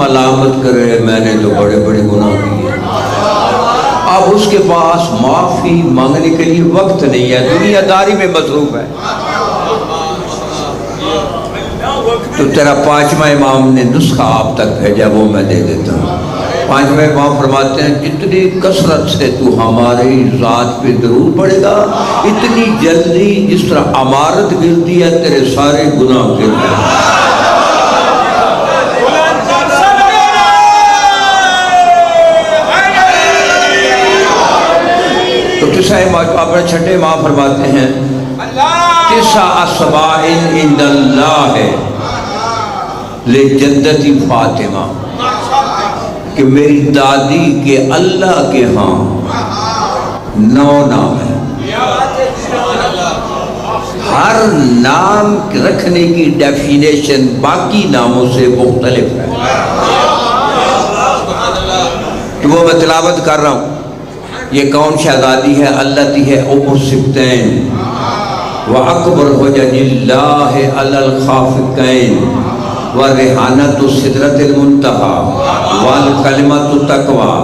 ملامت کرے میں نے تو بڑے بڑے گناہ کیے، اب اس کے پاس معافی مانگنے کے لیے وقت نہیں ہے، دنیا داری میں مصروف ہے۔ تو تیرا پانچواں امام نے نسخہ آپ تک بھیجا، وہ میں دے دیتا ہوں۔ پانچواں امام فرماتے ہیں جتنی کثرت سے تو ہماری ذات پہ درود پڑے گا، اتنی جلدی جس طرح عمارت گرتی ہے تیرے سارے گناہ گر جائیں گے۔ تو اپنے چھٹے امام فرماتے ہیں تسع اسباع عند اللہ لجدتی فاطمہ، کہ میری دادی کے اللہ کے ہاں 9 نام ہیں، ہر نام رکھنے کی ڈیفینیشن باقی ناموں سے مختلف ہے۔ تو وہ میں تلاوت کر رہا ہوں۔ یہ کون شہزادی ہے؟ التی ہے ام السبتین وَأَكْبَرُ حُجَجِ اللَّهِ عَلَى الْخَافِقَيْنِ وَرِحَانَةُ السِّدْرَةِ الْمُنْتَهَى وَالْكَلِمَةُ التَّقْوَى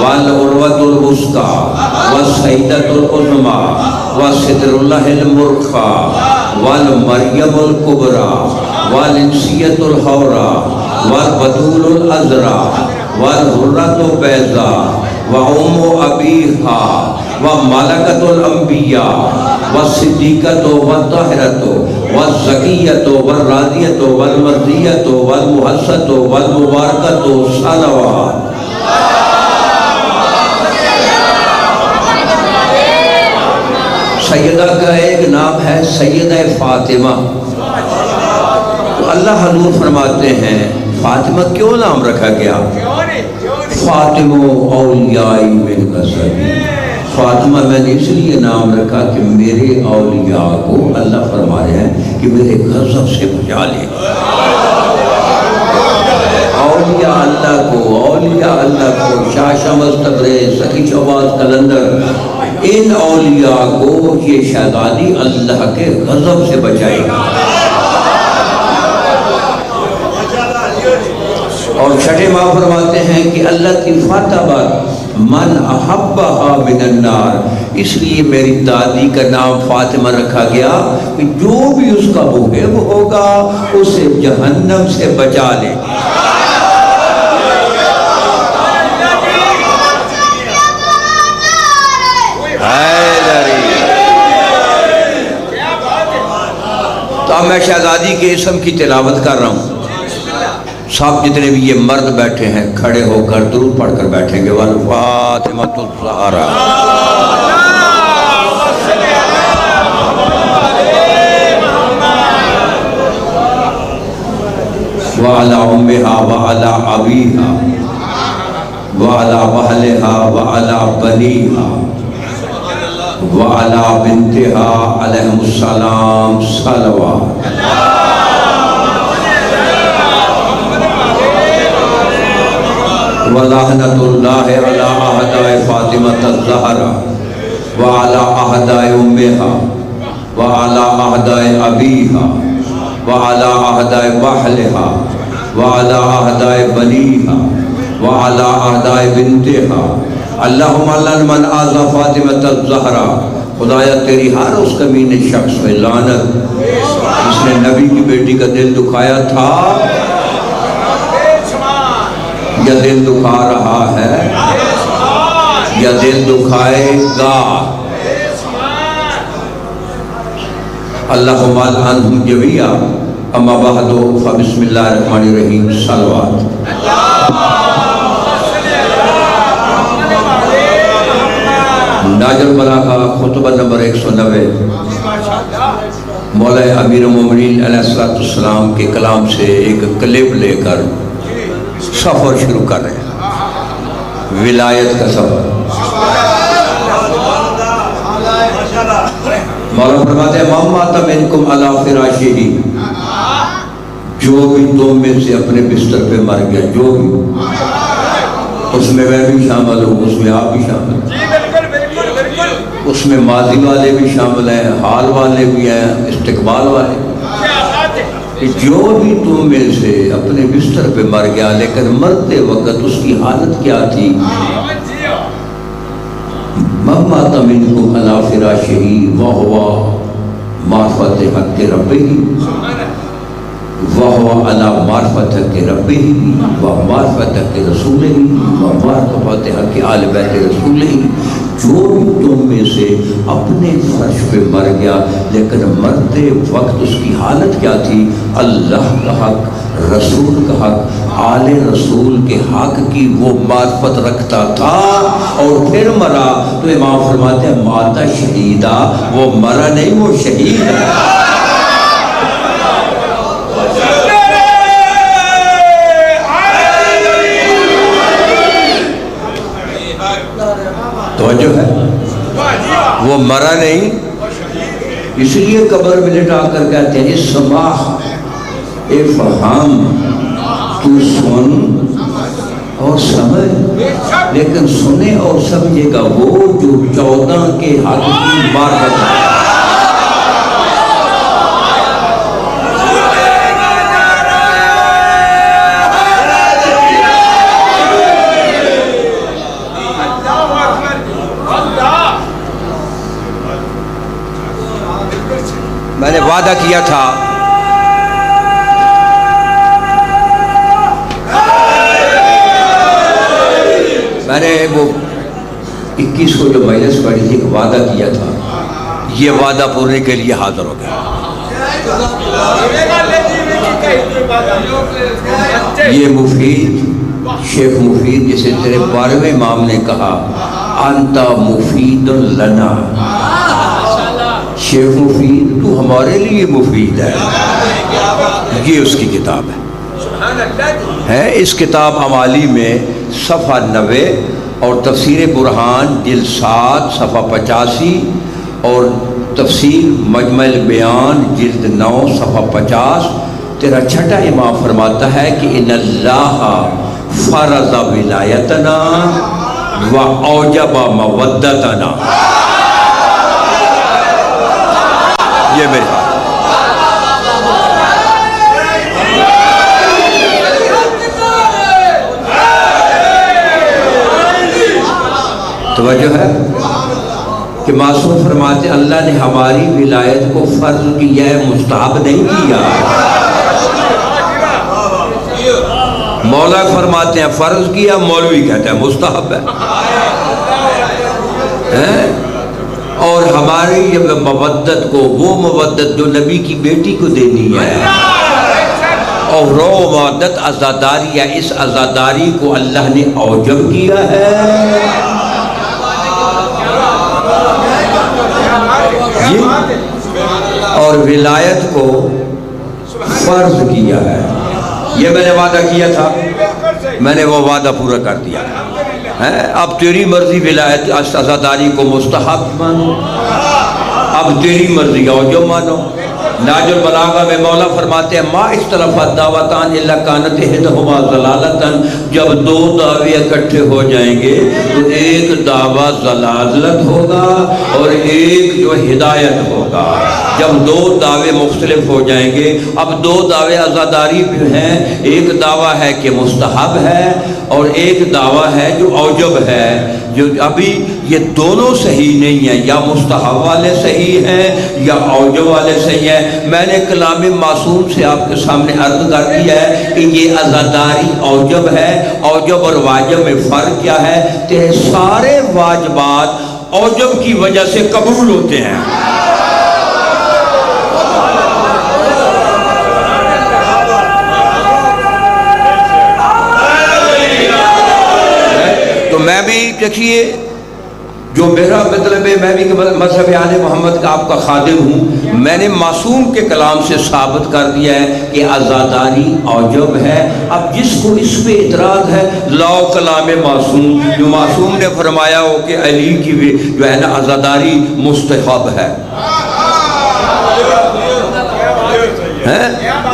وَالْعُرْوَةُ الْوُثْقَى وَالسَّيْدَةُ الْعُظْمَى وَسِدْرُ اللَّهِ الْمُرْخَى وَالْمَرْيَمُ الْكُبْرَى وَالْإِنْسِيَّةُ الْحَوْرَى وَالْبَتُولُ الْأَزْرَى وَالْحُرَّةُ الْبَيْضَاء وَأُمُّ أَبِيهَا وَمَلَكَةُ الْأَنْبِيَاء وَالصِّدِّيقَةُ وَالطَّاهِرَةُ وَالزَّكِيَّةُ وَالرَّاضِيَةُ وَالْمَرْضِيَّةُ وَالْمُحَسَّةُ وَالْمُبَارَكَةُ صَلَوَاتُ۔ سیدہ کا ایک نام ہے سیدہ فاطمہ۔ تو اللہ حضور فرماتے ہیں فاطمہ کیوں نام رکھا گیا؟ فاطمہ اولیاء من قصبی، فاطمہ میں نے اس لیے نام رکھا کہ میرے اولیاء کو اللہ فرما رہے ہیں کہ میرے غضب سے بچا لے۔ اولیاء اللہ کو شاہ شمس تبریز، سخی شہباز قلندر، ان اولیاء کو یہ شہزادی اللہ کے غضب سے بچائے گی۔ اور چھٹے ماں فرماتے ہیں کہ اللہ کی فاطمہ من احبہا من النار، اس لیے میری دادی کا نام فاطمہ رکھا گیا کہ جو بھی اس کا محب ہوگا اسے جہنم سے بچا لے۔ تو اب میں شہزادی کے اسم کی تلاوت کر رہا ہوں۔ سب جتنے بھی یہ مرد بیٹھے ہیں کھڑے ہو کر درود پڑھ کر بیٹھیں گے۔ والفاطمۃ الزہرا وعلی امہا وعلی ابیہا وعلی اہلہا وعلی بنیہا وعلی بنتہا علیہم السلام صلوات۔ وَلَعْنَةُ اللَّهِ عَلَىٰ أَعْدَاءِ فَاطِمَةَ الزَّهْرَىٰ وَعَلَىٰ أَعْدَاءِ أُمِّهَا وَعَلَىٰ أَعْدَاءِ أَبِيهَا وَعَلَىٰ أَعْدَاءِ أَهْلِهَا وَعَلَىٰ أَعْدَاءِ بَنِيهَا وَعَلَىٰ أَعْدَاءِ بِنتِهَا اللہم لعن من آذى فاطمة الزہرا، خدایا تیری ہر اس کمینے شخص پہ لعنت جس نے نبی کی بیٹی کا دل دکھایا تھا یا دل دکھا رہا ہے یا دل دکھائے گا۔ اللہم العنہم جمیعا، اما بعد فبسم اللہ الرحمن الرحیم، صلوات۔ ناج البلاغہ خطبہ نمبر 190 مولا امیر المومنین علیہ السلام کے کلام سے ایک کلپ لے کر سفر شروع کر رہے ہیں، ولایت کا سفر۔ مولا فرماتے ہیں من مات منکم علی فراشہ، جو بھی تم میں سے اپنے بستر پہ مر گیا، جو بھی، اس میں میں بھی شامل ہوں، اس میں آپ بھی شامل ہیں، اس میں ماضی والے بھی شامل ہیں، حال والے بھی ہیں، استقبال والے، کہ جو بھی تم میں سے اپنے بستر پہ مر گیا لیکن مرتے وقت اس کی حالت کیا تھی؟ من مات منکم علی فراشہ وہو معرفت حق ربہ وہو علی معرفت حق ربہ ومعرفت حق رسولہ ومعرفت حق آل بیت رسولہ. جو بھی تم میں سے اپنے فرش پہ مر گیا لیکن مرتے وقت اس کی حالت کیا تھی؟ اللہ کا حق، رسول کا حق، آل رسول کے حق کی وہ معرفت رکھتا تھا اور پھر مرا. تو امام فرماتے ہیں ماتا شہیدہ، وہ مرا نہیں، وہ شہید ہے. توجہ ہے، وہ مرا نہیں. اس لیے قبر میں لٹا کر کہتے ہیں اسمع اے فہم، تو سن اور سمجھ. لیکن سنے اور سمجھے گا وہ جو 14 کے حق کی معرفت ہے. میں نے وعدہ کیا تھا میں نے وہ 21 کو جو مجلس پڑھی تھی وعدہ کیا تھا، یہ وعدہ پورنے کے لیے حاضر ہو گیا. یہ مفید، شیخ مفید جسے تیرے 12ویں امام نے کہا انت مفید لنا، شیخ مفید تو ہمارے لیے مفید ہے. یہ اس کی کتاب ہے. اس کتاب عمالی میں صفحہ 90 اور تفسیر برہان جلد 7 صفحہ 85 اور تفسیر مجمع البیان جلد 9 صفحہ 50. تیرا چھٹا امام فرماتا ہے کہ ان اللہ فرض ولایتنا و اوجب مودتنا. یہ میرے پاس توجہ ہے کہ معصوم فرماتے اللہ نے ہماری ولایت کو فرض کیا ہے، مستحب نہیں کیا. مولا فرماتے ہیں فرض کیا، مولوی کہتے ہیں مستحب ہے. اور ہماری مودت کو، وہ مودت جو نبی کی بیٹی کو دینی ہے، اور رو مودت عزاداری ہے، اس عزاداری کو اللہ نے اوجب کیا ہے. اور ولایت کو فرض کیا ہے. یہ میں نے وعدہ کیا تھا، میں نے وہ وعدہ پورا کر دیا. اب تیری مرضی ولایت عزاداری کو مستحب مانو، اب تیری مرضی اوجب مانو. ناج البلاغہ میں مولا فرماتے ہیں ما اختلفت دعوتان الا کانت احدہما ضلالتن. جب دو دعوے اکٹھے ہو جائیں گے تو ایک دعویٰ ضلالت ہوگا اور ایک جو ہدایت ہوگا. جب دو دعوے مختلف ہو جائیں گے، اب دو دعوے عزاداری بھی ہیں، ایک دعویٰ ہے کہ مستحب ہے اور ایک دعویٰ ہے جو اوجب ہے. جو ابھی یہ دونوں صحیح نہیں ہیں، یا مستحب والے صحیح ہیں یا اوجب والے صحیح ہیں. میں نے کلام معصوم سے آپ کے سامنے عرض کر دیا ہے کہ یہ عزاداری اوجب ہے. اوجب اور واجب میں فرق کیا ہے؟ تیرے سارے واجبات اوجب کی وجہ سے قبول ہوتے ہیں. تو میں بھی دیکھیے جو میرا مطلب ہے، میں بھی مذہب آل محمد کا آپ کا خادم ہوں. میں نے معصوم کے کلام سے ثابت کر دیا ہے کہ عزاداری اوجب ہے. اب جس کو اس پہ اعتراض ہے لاؤ کلام معصوم، جو معصوم نے فرمایا ہو کہ علی کی جو ہے نا عزاداری مستحب ہے.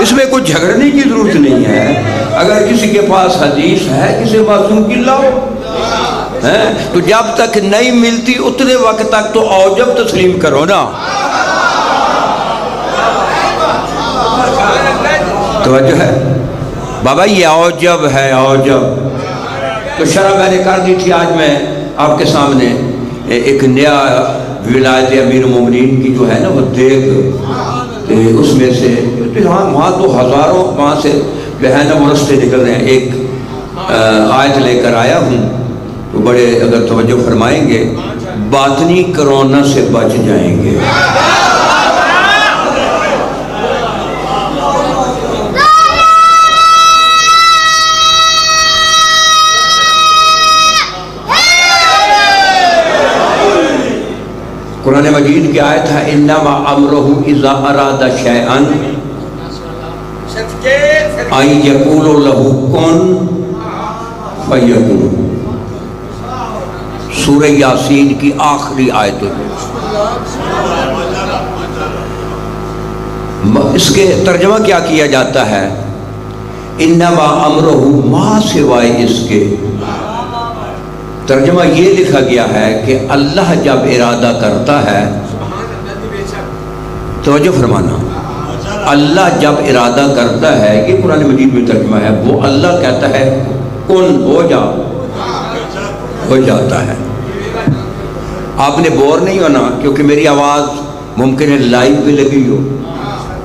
اس میں کوئی جھگڑنے کی ضرورت نہیں ہے. اگر کسی کے پاس حدیث ہے کسی معصوم کی لاؤ. تو جب تک نہیں ملتی اتنے وقت تک تو اوجب تسلیم کرو نا. توجہ ہے بابا، یہ اوجب ہے اوجب. تو شرح میں نے کر دی تھی. آج میں آپ کے سامنے ایک نیا ولایت امیر المومنین کی جو ہے نا وہ دیکھ، اس میں سے وہاں تو ہزاروں وہاں سے جو ہے نا وہ رستے نکل رہے ہیں. ایک آیت لے کر آیا ہوں تو بڑے اگر توجہ فرمائیں گے باطنی کرونا سے بچ جائیں گے. قرآن مجید کی آیت ہے انما امرہ اذا اراد شیئا ان یقول لہ کن فیکون. سورہ یاسین کی آخری آیت ہے. اس کے ترجمہ کیا کیا جاتا ہے؟ انما امرہ، ما سوائے اس کے. ترجمہ یہ لکھا گیا ہے کہ اللہ جب ارادہ کرتا ہے، توجہ فرمانا، اللہ جب ارادہ کرتا ہے، یہ قرآن مجید میں ترجمہ ہے، وہ اللہ کہتا ہے کن ہو جا، ہو جاتا ہے. آپ نے بور نہیں ہونا کیونکہ میری آواز ممکن ہے لائیو بھی لگی ہو،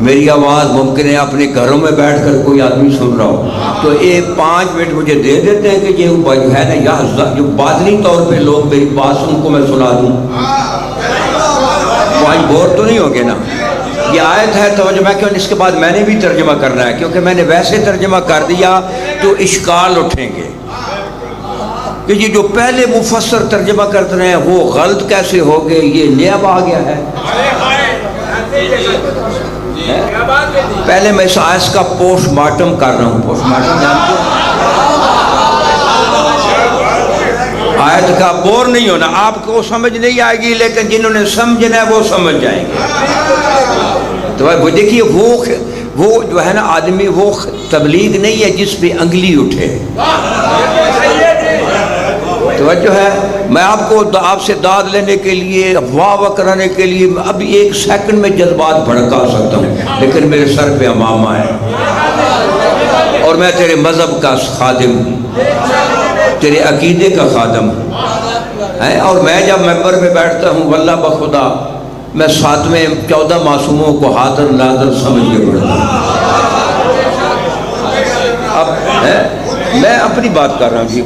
میری آواز ممکن ہے اپنے گھروں میں بیٹھ کر کوئی آدمی سن رہا ہو، تو یہ 5 منٹ مجھے دے دیتے ہیں کہ یہ ہے نا یا جو باطنی طور پہ لوگ میری بات ان کو میں سنا دوں. وہ بور تو نہیں ہوگے نا. یہ آیت ہے توجہ میں کہ اس کے بعد میں نے بھی ترجمہ کرنا ہے کیونکہ میں نے ویسے ترجمہ کر دیا تو اشکال اٹھیں گے کہ یہ جو پہلے مفسر ترجمہ کرتے رہے ہیں وہ غلط کیسے ہو گئے، یہ نیا آ گیا ہے. پہلے میں اس آیت کا پوسٹ مارٹم کر رہا ہوں. پوسٹ مارٹم جانتے ہیں؟ آیت کا بور نہیں ہونا، آپ کو سمجھ نہیں آئے گی لیکن جنہوں نے سمجھنا ہے وہ سمجھ جائیں گے. تو وہ دیکھیے وہ جو ہے نا آدمی وہ تبلیغ نہیں ہے جس پہ انگلی اٹھے. توجہ ہے. میں آپ کو آپ سے داد لینے کے لیے واہ واہ کرانے کے لیے اب 1 سیکنڈ میں جذبات بھڑکا سکتا ہوں، لیکن میرے سر پہ امامہ ہے اور میں تیرے مذہب کا خادم ہوں، تیرے عقیدے کا خادم ہوں. اور میں جب ممبر میں بیٹھتا ہوں واللہ بخدا میں 7ویں 14 معصوموں کو حاضر ناظر سمجھ کے پڑھتا ہوں. اب میں اپنی بات کر رہا ہوں جی،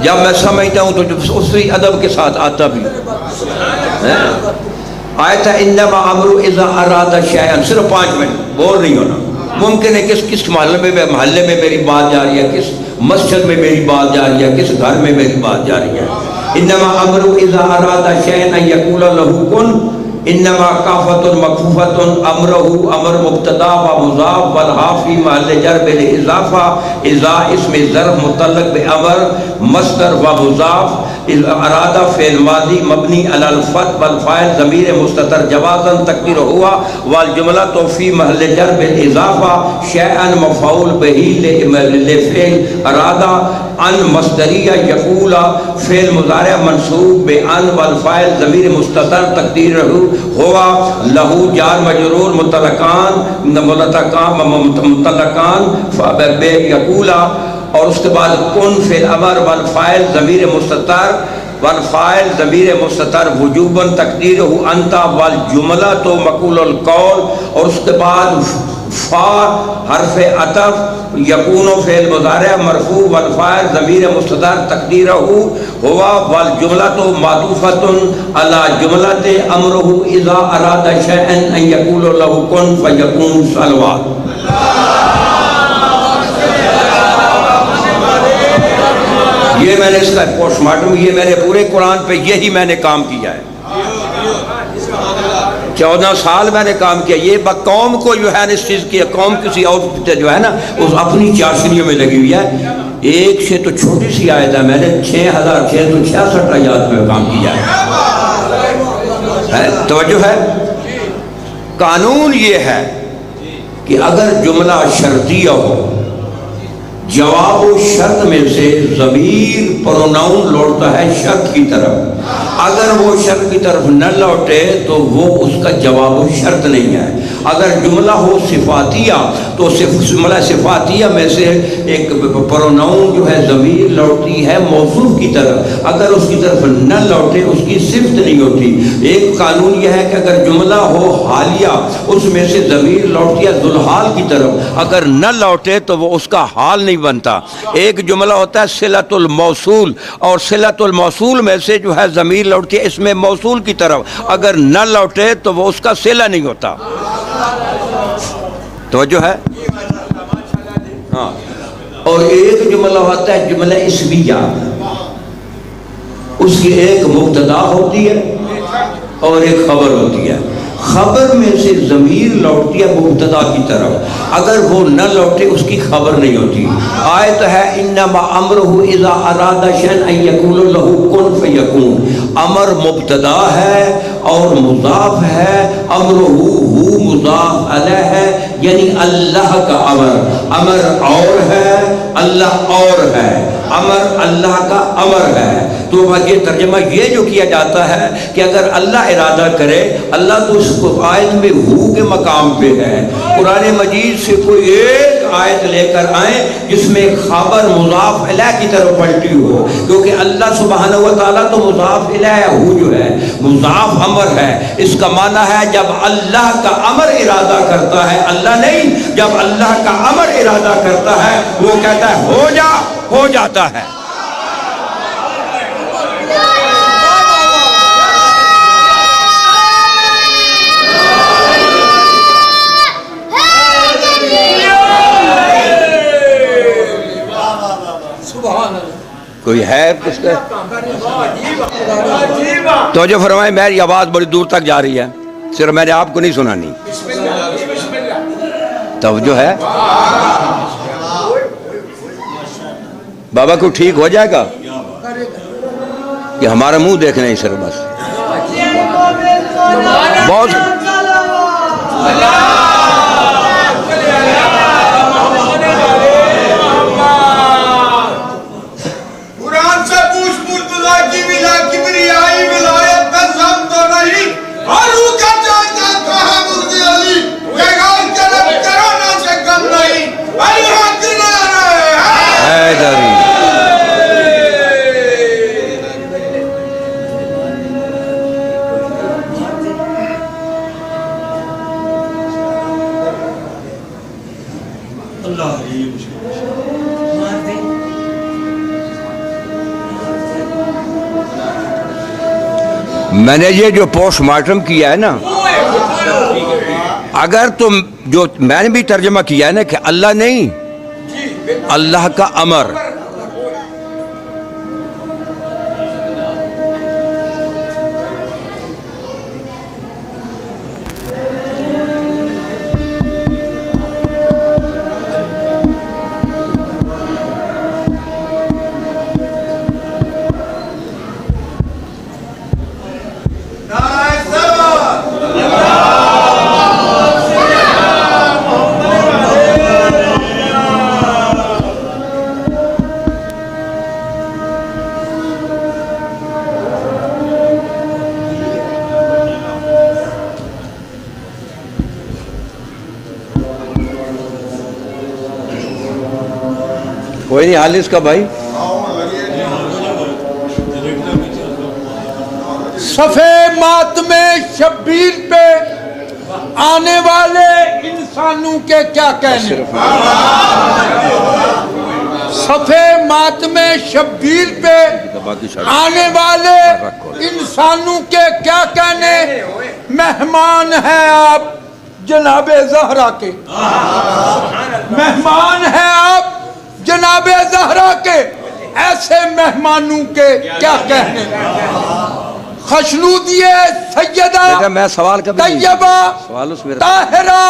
جب میں سمجھتا ہوں تو اسی ادب کے ساتھ آتا بھی. آیت ہے انما امرہ اذا اراد شیئا. صرف 5 منٹ، بور نہیں ہونا. ممکن ہے کس محلے میں میری بات جا رہی ہے، کس مسجد میں میری بات جا رہی ہے، کس گھر میں میری بات جا رہی ہے. انما امرہ اذا اراد شیئا ان یقول لہ کن. انما کافت مکفوفت امرہ امر مبتدا و مضاف والحافی محل جر بالاضافہ اذا اسم ظرف متعلق بامر مصدر و مضاف ارادہ فعل ماضی مبنی علی الفتح والفاعل ضمیر مستتر جوازا تقدیر ہوا والجملۃ فی محل جر بالاضافہ شیئا مفعول بہ لفعل ارادہ ان مصدریہ یقول فعل مضارع منصوب بان والفاعل ضمیر مستتر تقدیر ہوا لہو جار مجرور متعلقان بے یقولا. اور اس کے بعد کن فعل امر والفاعل ضمیر مستتر والفاعل ضمیر مستتر وجوباً تقدیرہ انت والجملہ تو مقول القول. اور اس کے بعد فا حرف عطف یکون فعل مضارع مرفوع والفاعل ضمیر مستتر تقدیرہ ہوا والجملۃ معطوفۃ علی جملۃ امرہ اذا اراد شیئا ان یقول لہ کن فیکون. صلوات. یہ میں نے اس کا پوسٹ مارٹم، یہ میں نے پورے قرآن پہ یہی میں نے کام کیا ہے. 14 سال میں نے کام کیا. یہ قوم کو جو ہے اس چیز کی قوم کسی اور جو ہے نا اس اپنی چاشنیوں میں لگی ہوئی ہے. ایک سے تو چھوٹی سی آیت ہے، میں نے 6666 آیات میں کام کیا ہے. توجہ ہے. قانون یہ ہے کہ اگر جملہ شرطیہ ہو، جواب و شرط میں سے ضمیر پروناؤن لوٹتا ہے شرط کی طرف. اگر وہ شرط کی طرف نہ لوٹے تو وہ اس کا جواب و شرط نہیں ہے. اگر جملہ ہو صفاتیہ تو جملہ صفاتیہ میں سے ایک پروناؤن جو ہے ضمیر لوٹتی ہے موصوف کی طرف، اگر اس کی طرف نہ لوٹے اس کی صفت نہیں ہوتی۔ ایک قانون یہ ہے کہ اگر جملہ ہو حالیہ اس میں سے ضمیر لوٹتی ہے ذوالحال کی طرف، اگر نہ لوٹے تو وہ اس کا حال نہیں بنتا۔ ایک جملہ ہوتا ہے صلۃ الموصول، اور صلۃ الموصول میں سے جو ہے ضمیر لوٹتی ہے اس میں موصول کی طرف، اگر نہ لوٹے تو وہ اس کا صلہ نہیں ہوتا۔ توجہ ہے؟ ہاں۔ اور ایک جملہ ہوتا ہے جملہ اسمیہ، اس کی ایک مبتدا ہوتی ہے اور ایک خبر ہوتی ہے۔ خبر میں سے ضمیر لوٹتی ہے مبتدا کی طرف، اگر وہ نہ لوٹے اس کی خبر نہیں ہوتی۔ آیت ہے انما امرہ اذا اراد شیئا ان یقول له کن فیکون۔ امر مبتدا ہے اور مضاف ہے، امرہ ہو مضاف علیہ ہے، یعنی اللہ کا امر۔ امر اور ہے، اللہ اور ہے، امر اللہ کا امر ہے۔ تو یہ ترجمہ یہ جو کیا جاتا ہے کہ اگر اللہ ارادہ کرے، اللہ تو اس آیت میں ہو کے مقام پہ ہے۔ قرآن مجید سے کوئی ایک آیت لے کر آئیں جس میں خبر مضاف الیہ کی طرف پلٹی ہو، کیونکہ اللہ سبحانہ و تعالیٰ تو مضاف الیہ ہو جو ہے مضاف امر ہے۔ اس کا معنی ہے جب اللہ کا امر ارادہ کرتا ہے، اللہ نہیں، جب اللہ کا امر ارادہ کرتا ہے وہ کہتا ہے ہو جا، ہو جاتا ہے۔ کوئی ہے کس کا توجہ فرمائے؟ میری آواز بڑی دور تک جا رہی ہے، صرف میں نے آپ کو نہیں سنانی۔ توجہ ہے؟ بابا کو ٹھیک ہو جائے گا کہ ہمارا منہ دیکھنا ہی صرف بس بہت میں نے یہ جو پوسٹ مارٹم کیا ہے نا، اگر تم جو میں نے بھی ترجمہ کیا ہے نا کہ اللہ نہیں، اللہ کا امر، کوئی نہیں حال اس کا بھائی۔ صفحے ماتم شبیر پہ آنے والے انسانوں کے کیا کہنے، صفحے ماتم شبیر پہ آنے والے انسانوں کے کیا کہنے، مہمان ہیں آپ جناب زہرا کے، مہمان ہیں آپ جناب زہرا کے، ایسے مہمانوں کے کیا کہنے۔ خشنودیہ سیدہ میں سوال طیبہ طاہرہ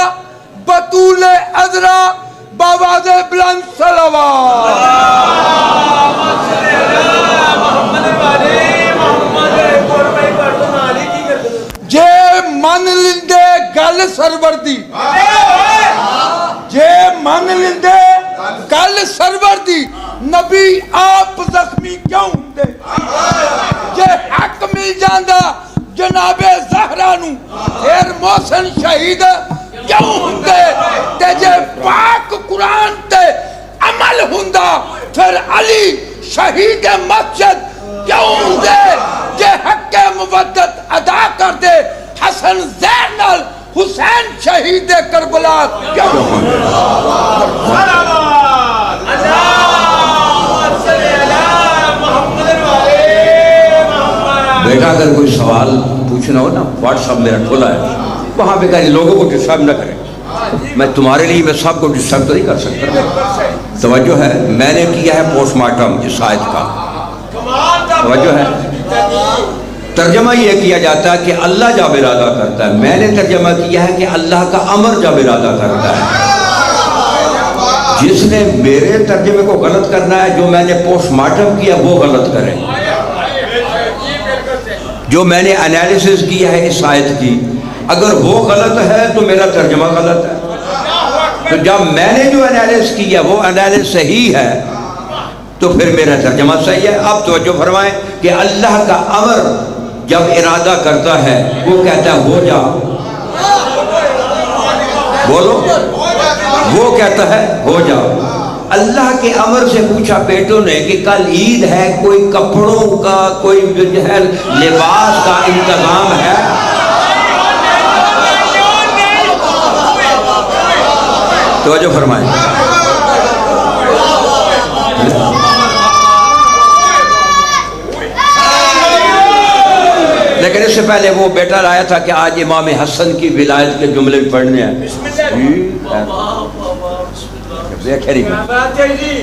بطول عذرا باواز بلند صلوات۔ جے من لندے گل سرور دی، جے من لندے گل سرور دی، نبی آپ زخمی کیوں ہوندے؟ جے حق مل جاندہ جناب زہرا نو، پھر محسن شہید کیوں ہوندے تے جے پاک قرآن تے عمل ہوندا پھر علی شہید مسجد کیوں ہوندے جے حق مودت ادا کر دے حسن زین نال حسین شہید کربلا کیوں ہوندے بیٹا اگر کوئی سوال پوچھنا ہو نا واٹس ایپ میرا کھولا ہے وہاں پہ کہیں لوگوں کو ڈسٹرب نہ کریں میں تمہارے لیے میں سب کو ڈسٹرب تو نہیں کر سکتا توجہ ہے میں نے کیا ہے پوسٹ مارٹم اس آیت کا توجہ ہے ترجمہ یہ کیا جاتا ہے کہ اللہ جب ارادہ کرتا ہے میں نے ترجمہ کیا ہے کہ اللہ کا امر جب ارادہ کرتا ہے جس نے میرے ترجمے کو غلط کرنا ہے جو میں نے پوسٹ مارٹم کیا وہ غلط کرے جو میں نے انالیسس کیا ہے اس آیت کی اگر وہ غلط ہے تو میرا ترجمہ غلط ہے تو جب میں نے جو انالیسس کیا وہ انالیسس صحیح ہے تو پھر میرا ترجمہ صحیح ہے اب توجہ فرمائیں کہ اللہ کا امر جب ارادہ کرتا ہے وہ کہتا ہے ہو جا بولو وہ کہتا ہے ہو جا اللہ کے امر سے پوچھا بیٹوں نے کہ کل عید ہے کوئی کپڑوں کا کوئی جو ہے لباس کا انتظام ہے توجہ فرمائیں لیکن اس سے پہلے وہ بیٹا لایا تھا کہ آج امام حسن کی ولایت کے جملے پڑھنے ہیں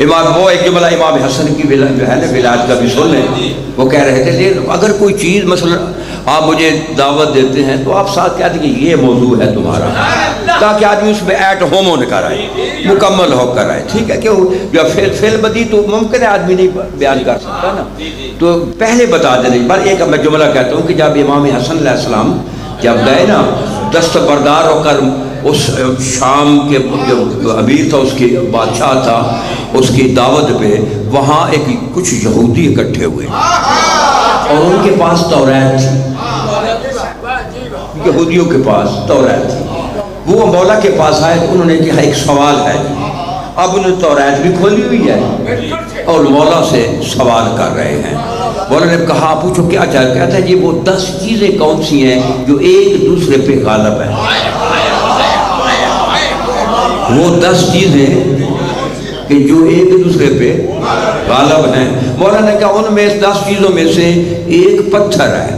امام وہ ایک جملہ امام حسن کی جو ہے نا ولایت کا بھی سن لیں وہ کہہ رہے تھے اگر کوئی چیز مثلا آپ مجھے دعوت دیتے ہیں تو آپ ساتھ کہتے ہیں کہ یہ موضوع ہے تمہارا تاکہ آدمی اس میں ایٹ ہوم ہو کر آئے مکمل ہو کر آئے ٹھیک ہے کہ جو فعل بدی تو ممکن ہے آدمی نہیں بیان کر سکتا نا تو پہلے بتا دینے پر ایک میں جملہ کہتا ہوں کہ جب امام حسن علیہ السلام جب گئے نا دستبردار ہو کر اس شام کے جو امیر تھا اس کی بادشاہ تھا اس کی دعوت پہ وہاں ایک کچھ یہودی اکٹھے ہوئے اور ان کے پاس توریت تھی یہودیوں کے پاس توریت تھی وہ مولا کے پاس آئے تو انہوں نے کہا ایک سوال ہے اب انہوں نے توریت بھی کھولی ہوئی ہے اور مولا سے سوال کر رہے ہیں مولا نے کہا پوچھو کیا چاہتا کہتا ہے یہ وہ 10 چیزیں کون سی ہیں جو ایک دوسرے پہ غالب ہیں وہ 10 چیزیں کہ جو ایک دوسرے پہ غالب ہیں مولا نے کہا ان میں 10 چیزوں میں سے ایک پتھر ہے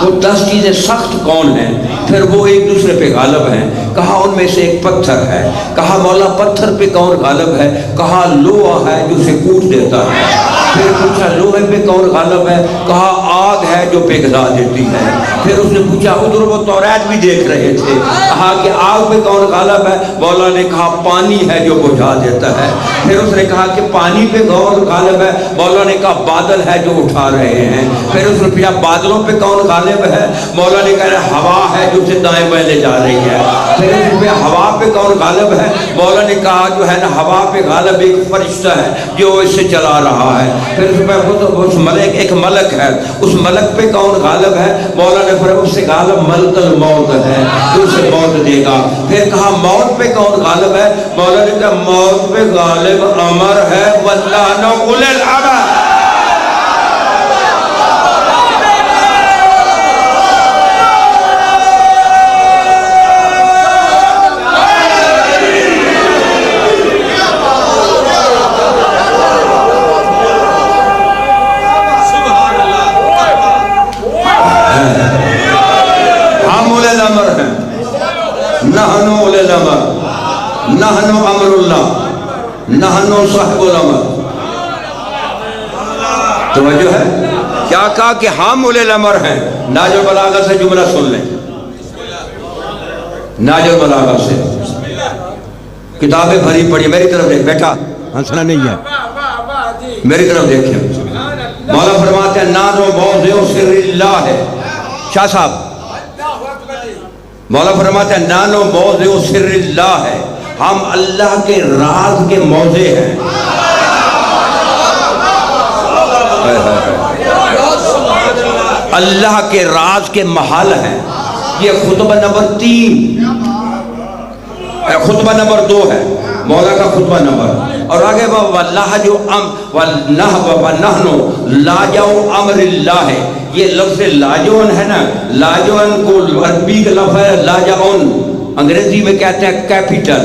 وہ 10 چیزیں سخت کون ہیں پھر وہ ایک دوسرے پہ غالب ہیں کہا ان میں سے ایک پتھر ہے کہا مولا پتھر پہ کون غالب ہے کہا لوہا ہے جو اسے کوٹ دیتا ہے پھر پوچھا لوہے پہ کون غالب ہے کہا آگ ہے جو پگھلا دیتی ہے پھر اس نے پوچھا ادھر وہ توریت بھی دیکھ رہے تھے کہا کہ آگ پہ کون غالب ہے مولا نے کہا پانی ہے جو بجھا دیتا ہے پھر اس نے کہا کہ پانی پہ کون غالب ہے مولا نے کہا بادل ہے جو اٹھا رہے ہیں پھر اس نے پوچھا بادلوں پہ کون غالب ہے مولا نے کہا ہوا ہے جو اسے دائیں بائیں لے جا رہی ہے پھر اس نے ہوا پہ کون غالب ہے مولا نے کہا جو ہے نا ہوا پہ غالب ایک فرشتہ ہے جو اسے چلا رہا ہے پھر اس ملک ایک ملک ہے اس ملک پہ کون غالب ہے مولا نے پھر اس سے غالب ملک الموت ہے جو اسے موت دے گا پھر کہا موت پہ کون غالب ہے مولا نے کہا موت پہ غالب امر ہے واللہ اولِ الامر نحنو اولی الامر نحنو امر اللہ نحنو صاحب الامر توجہ ہے کیا کہا کہ ہم اولی الامر ہیں ناج البلاغہ سے جملہ سن لیں ناج البلاغہ سے کتابیں بھری پڑی میری طرف دیکھ بیٹا ہنسنا نہیں ہے میری طرف دیکھیں مولا فرماتے ہیں نازو موضع سر اللہ ہے شاہ صاحب مولا فرماتا ہے نانو موضع سر اللہ ہے ہم اللہ کے راز کے موضع ہیں اللہ کے راز کے محل ہیں یہ خطبہ نمبر 3، خطبہ نمبر 2 ہے مولا کا خطبہ نمبر، اور آگے وَاللَّهَجُ وَنَحْنُ لَاجَوْ عَمْرِ اللَّهِ، یہ لفظ لاجون ہے نا، لاجون کو عربی کا لفظ ہے لاجعون، انگریزی میں کہتے ہیں کیپیٹل،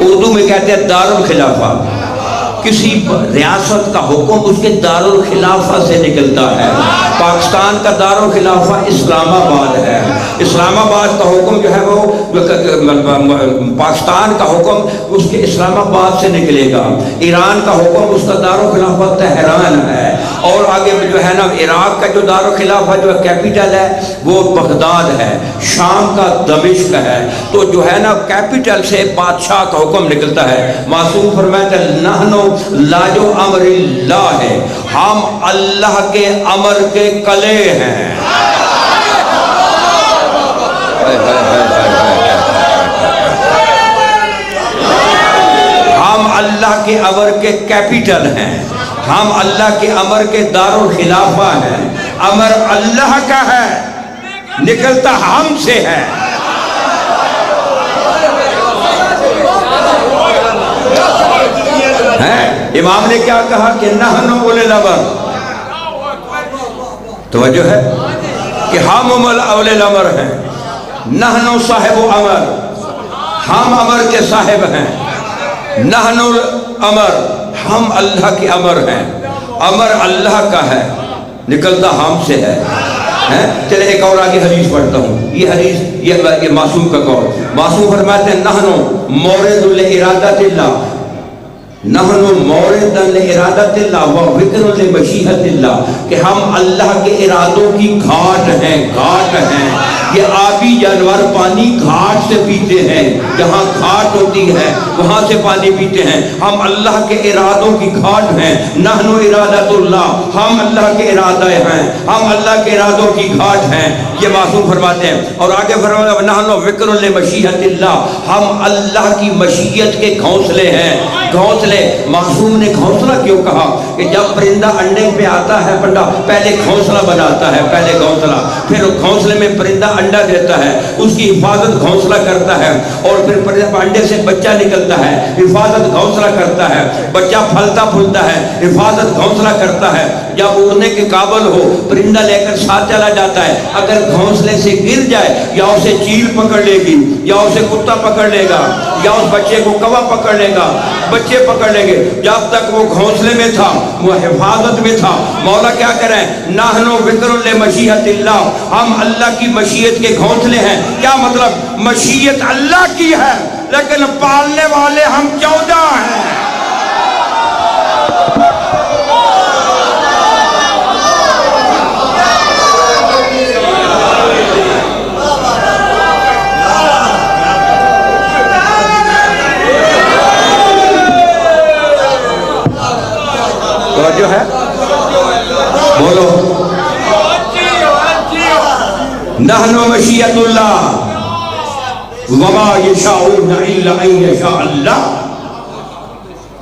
اردو میں کہتے ہیں دارالخلافہ۔ کسی ریاست کا حکم اس کے دارالخلافہ سے نکلتا ہے۔ پاکستان کا دارالخلافہ اسلام آباد ہے، اسلام آباد کا حکم جو ہے وہ پاکستان کا حکم اس کے اسلام آباد سے نکلے گا، ایران کا حکم اس کا دارالخلافہ تہران ہے، اور آگے جو ہے نا عراق کا جو دارالخلافہ جو کیپیٹل ہے وہ بغداد ہے، شام کا دمشق ہے۔ تو جو ہے نا کیپیٹل سے بادشاہ کا حکم نکلتا ہے۔ معصوم فرماتے ہیں نحنو لاجو امر اللہ ہے، ہم اللہ کے امر کے کلے ہیں۔ ہم اللہ کے امر کے کیپیٹل ہیں، ہم اللہ کے امر کے دارالخلافہ ہیں۔ امر اللہ کا ہے، نکلتا ہم سے ہے۔ امام نے کیا کہا کہ نحن اولی الامر، توجہ ہے کہ ہم اولی الامر ہیں، نحن صاحب امر، ہم امر کے صاحب ہیں، نحن الامر، ہم اللہ کے امر ہیں، امر اللہ کا ہے، نکلتا ہم سے ہے۔ چلے ایک اور آگے حدیث پڑھتا ہوں، یہ حدیث یہ معصوم کا قول۔ معصوم فرماتے ہیں نحن مورد لارادت اللہ، نحن مورد لارادت اللہ و فکر لمشیحت اللہ، کہ ہم اللہ کے ارادوں کی گھاٹ ہیں، گھاٹ ہیں۔ یہ آبی جانور پانی گھاٹ سے پیتے ہیں، جہاں گھاٹ ہوتی ہے وہاں سے پانی پیتے ہیں۔ ہم اللہ کے ارادوں کی گھاٹ ہیں، نحن ارادت اللہ، ہم اللہ کے ارادے ہیں، ہم اللہ کے ارادوں کی گھاٹ ہیں، یہ معصوم فرماتے ہیں۔ اور آگے فرماتے ہیں نحن فکر لمشیحت اللہ، ہم اللہ کی مشیت کے گھونسلے ہیں۔ گھونسلے، معصوم نے گھونسلہ کیوں کہا؟ کہ جب پرندہ انڈے پہ آتا ہے بندہ پہلے گھونسلہ بناتا ہے، پہلے گھونسلہ، پھر گھونسلے میں پرندہ انڈا دیتا ہے، اس کی حفاظت گھونسلہ کرتا ہے، اور پھر انڈے سے بچہ نکلتا ہے، حفاظت گھونسلہ کرتا ہے، بچہ پھلتا پھولتا ہے، حفاظت گھونسلہ کرتا ہے۔ جب اڑنے کے قابل ہو پرندہ لے کر ساتھ چلا جاتا ہے، اگر گھونسلے سے گر جائے یا اسے چیل پکڑ لے گی، یا اسے کتا پکڑ لے گا، یا اس بچے کو کوا پکڑ لے گا، بچے پکڑ لیں گے۔ جب تک وہ گھونسلے میں تھا، وہ حفاظت میں تھا۔ مولا کیا کریں؟ نحن فکر لمشیحت اللہ، ہم اللہ کی مشیت کے گھونسلے ہیں۔ کیا مطلب؟ مشیت اللہ کی ہے لیکن پالنے والے ہم 14 ہیں۔ جو ہے بولو نحن مشیت اللہ وما یشاءون الا ان یشاء اللہ،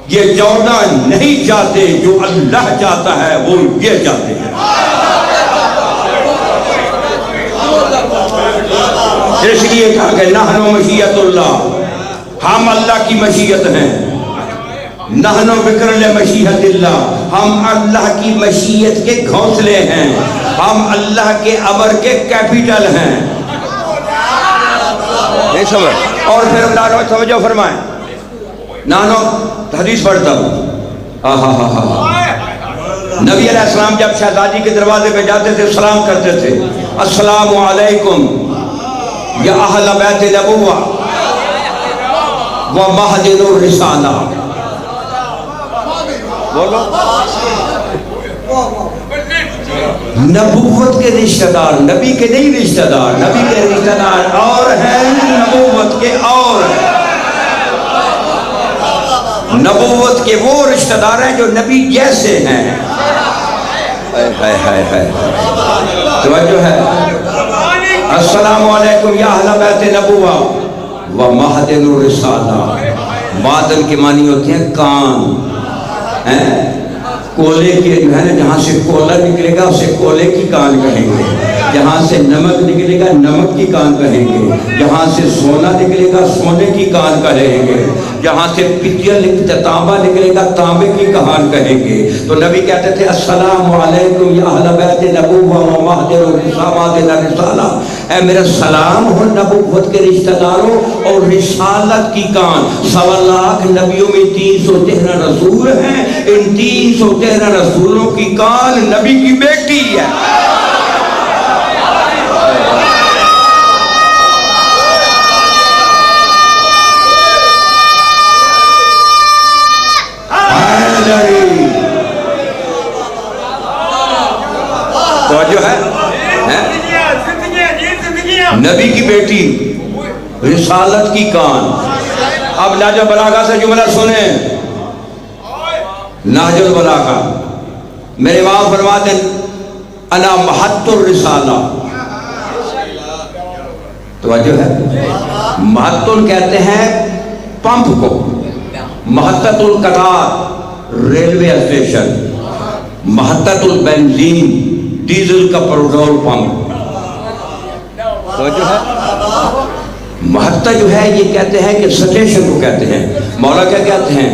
یہ 14 نہیں چاہتے، جو اللہ چاہتا ہے وہ یہ چاہتے ہیں۔ اس لیے کہا کہ نحن مشیت اللہ، ہم اللہ کی مشیت ہیں، نحن فکر لمشیحت اللہ، ہم اللہ کی مشیت کے گھونسلے ہیں، ہم اللہ کے امر کے کیپیٹل ہیں۔ نہیں سمجھ؟ اور پھر نانو توجہ فرمائیں، نانو حدیث پڑھتا ہوں۔ نبی علیہ السلام جب شہزادی کے دروازے پہ جاتے تھے سلام کرتے تھے، السلام علیکم یا اہل بیت نبوہ و مہدن الرسالہ۔ بولو نبوت کے رشتہ دار، نبی کے نہیں رشتہ دار، نبی کے رشتہ دار اور ہیں، نبوت کے اور ہیں۔ نبوت کے وہ رشتہ دار ہیں جو نبی جیسے ہیں۔ توجہ ہے، السلام علیکم یا اہل بیت نبوہ و مہدن الرسالہ۔ مہدن کے معنی ہوتے ہیں کان، کولے کے جو ہے نا جہاں سے کولا نکلے گا اسے کولے کی کان کہیں گے، جہاں سے نمک نکلے گا نمک کی کان کہیں گے، جہاں سے سونا نکلے گا سونے کی کان کہیں گے، جہاں سے پتل تانبا نکلے گا تانبے کی کان کہیں گے۔ تو نبی کہتے تھے السلام علیکم یا اہل بیت نبوہ و مہجر و رسالہ رسالہ، اے میرا سلام ہو نبوت کے رشتہ داروں اور رسالت کی کان۔ 1.25 لاکھ نبیوں میں 313 رسول ہیں، ان 313 رسولوں کی کان نبی کی بیٹی ہے۔ توجہ ہے نبی کی بیٹی رسالت کی کان۔ اب نہج البلاغہ سے جملہ سنیں، نہج البلاغہ میرے امام فرماتے ہیں انا محط الرسالہ۔ توجہ ہے، محط کہتے ہیں پمپ کو، محطت القطار ریلوے اسٹیشن، محطت البنزین ڈیزل کا پیٹرول پمپ۔ توجہ ہے، محطہ جو ہے یہ کہتے ہیں کہ سٹیشن کو کہتے ہیں۔ مولا کیا کہتے ہیں؟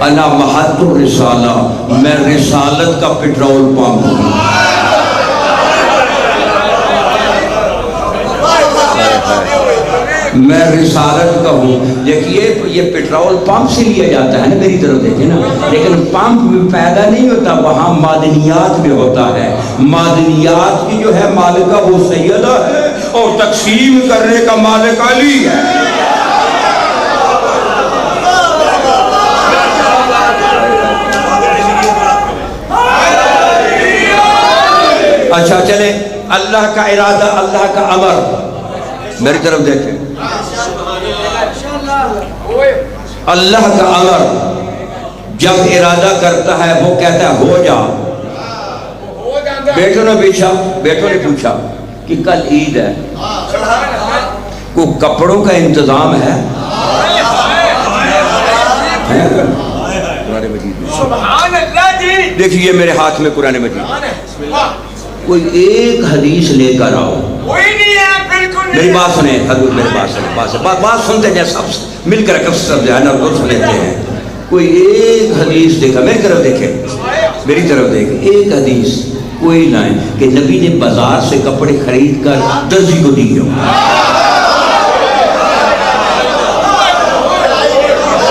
انا محط الرسالہ، میں رسالت کا پیٹرول پمپ ہوں۔ میں رسالت کا ہوں۔ دیکھیے یہ پیٹرول پمپ سے لیا جاتا ہے نا، میری طرف دیکھیں نا، لیکن پمپ میں پیدا نہیں ہوتا، وہاں معدنیات میں ہوتا ہے۔ معدنیات کی جو ہے مالکہ وہ سیدہ ہے اور تقسیم کرنے کا مالک علی ہے۔ اچھا چلے، اللہ کا ارادہ، اللہ کا امر، میری طرف دیکھیں، اللہ کا امر جب ارادہ کرتا ہے وہ کہتا ہے ہو جا۔ بیٹوں نے پوچھا کہ کل عید ہے، کو کپڑوں کا انتظام ہے؟ دیکھیے میرے ہاتھ میں قرآن مجید، کوئی ایک حدیث لے کر آؤ۔ میری بات سنیں حضور، میری بات سنتے ہیں، سب مل کر کثرت جانا تو سنتے ہیں۔ کوئی ایک حدیث دیکھا، میری طرف دیکھیں، میری طرف دیکھیں، ایک حدیث کوئی لائیں کہ نبی نے بازار سے کپڑے خرید کر درزی کو دی ہو۔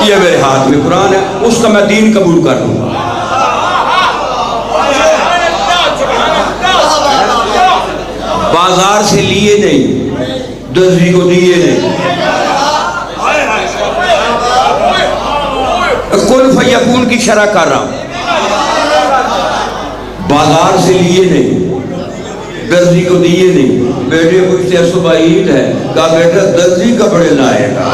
یہ میرے ہاتھ میں قرآن ہے، اس کا میں دین قبول کر لوں گا۔ بازار سے لیے نہیں، درزی کو دیے نہیں۔ کن فیکون کی شرح کر رہا ہوں، بازار سے لیے نہیں، درزی کو دیے نہیں۔ بیٹے پوچھتے ہیں صبح عید ہے، کہا بیٹا درزی کپڑے لائے گا۔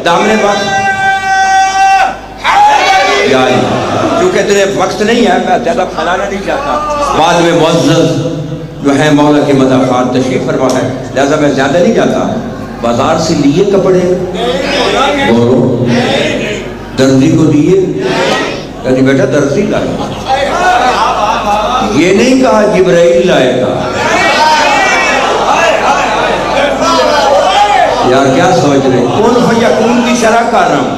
دامنے پاس کیونکہ اتنے وقت نہیں ہے، میں زیادہ پھیلانا نہیں چاہتا۔ بعد میں معزز جو ہے مولا کے مدافعات تشریف فرما ہے، لہذا میں زیادہ نہیں جاتا۔ بازار سے لیے کپڑے، بولو درزی کو دیے، کہتے بیٹا درزی لائے گا، یہ نہیں کہا جبرائیل لائے گا۔ یار کیا سوچ رہے ہیں؟ کون فیکون کی شرح کر رہا ہوں،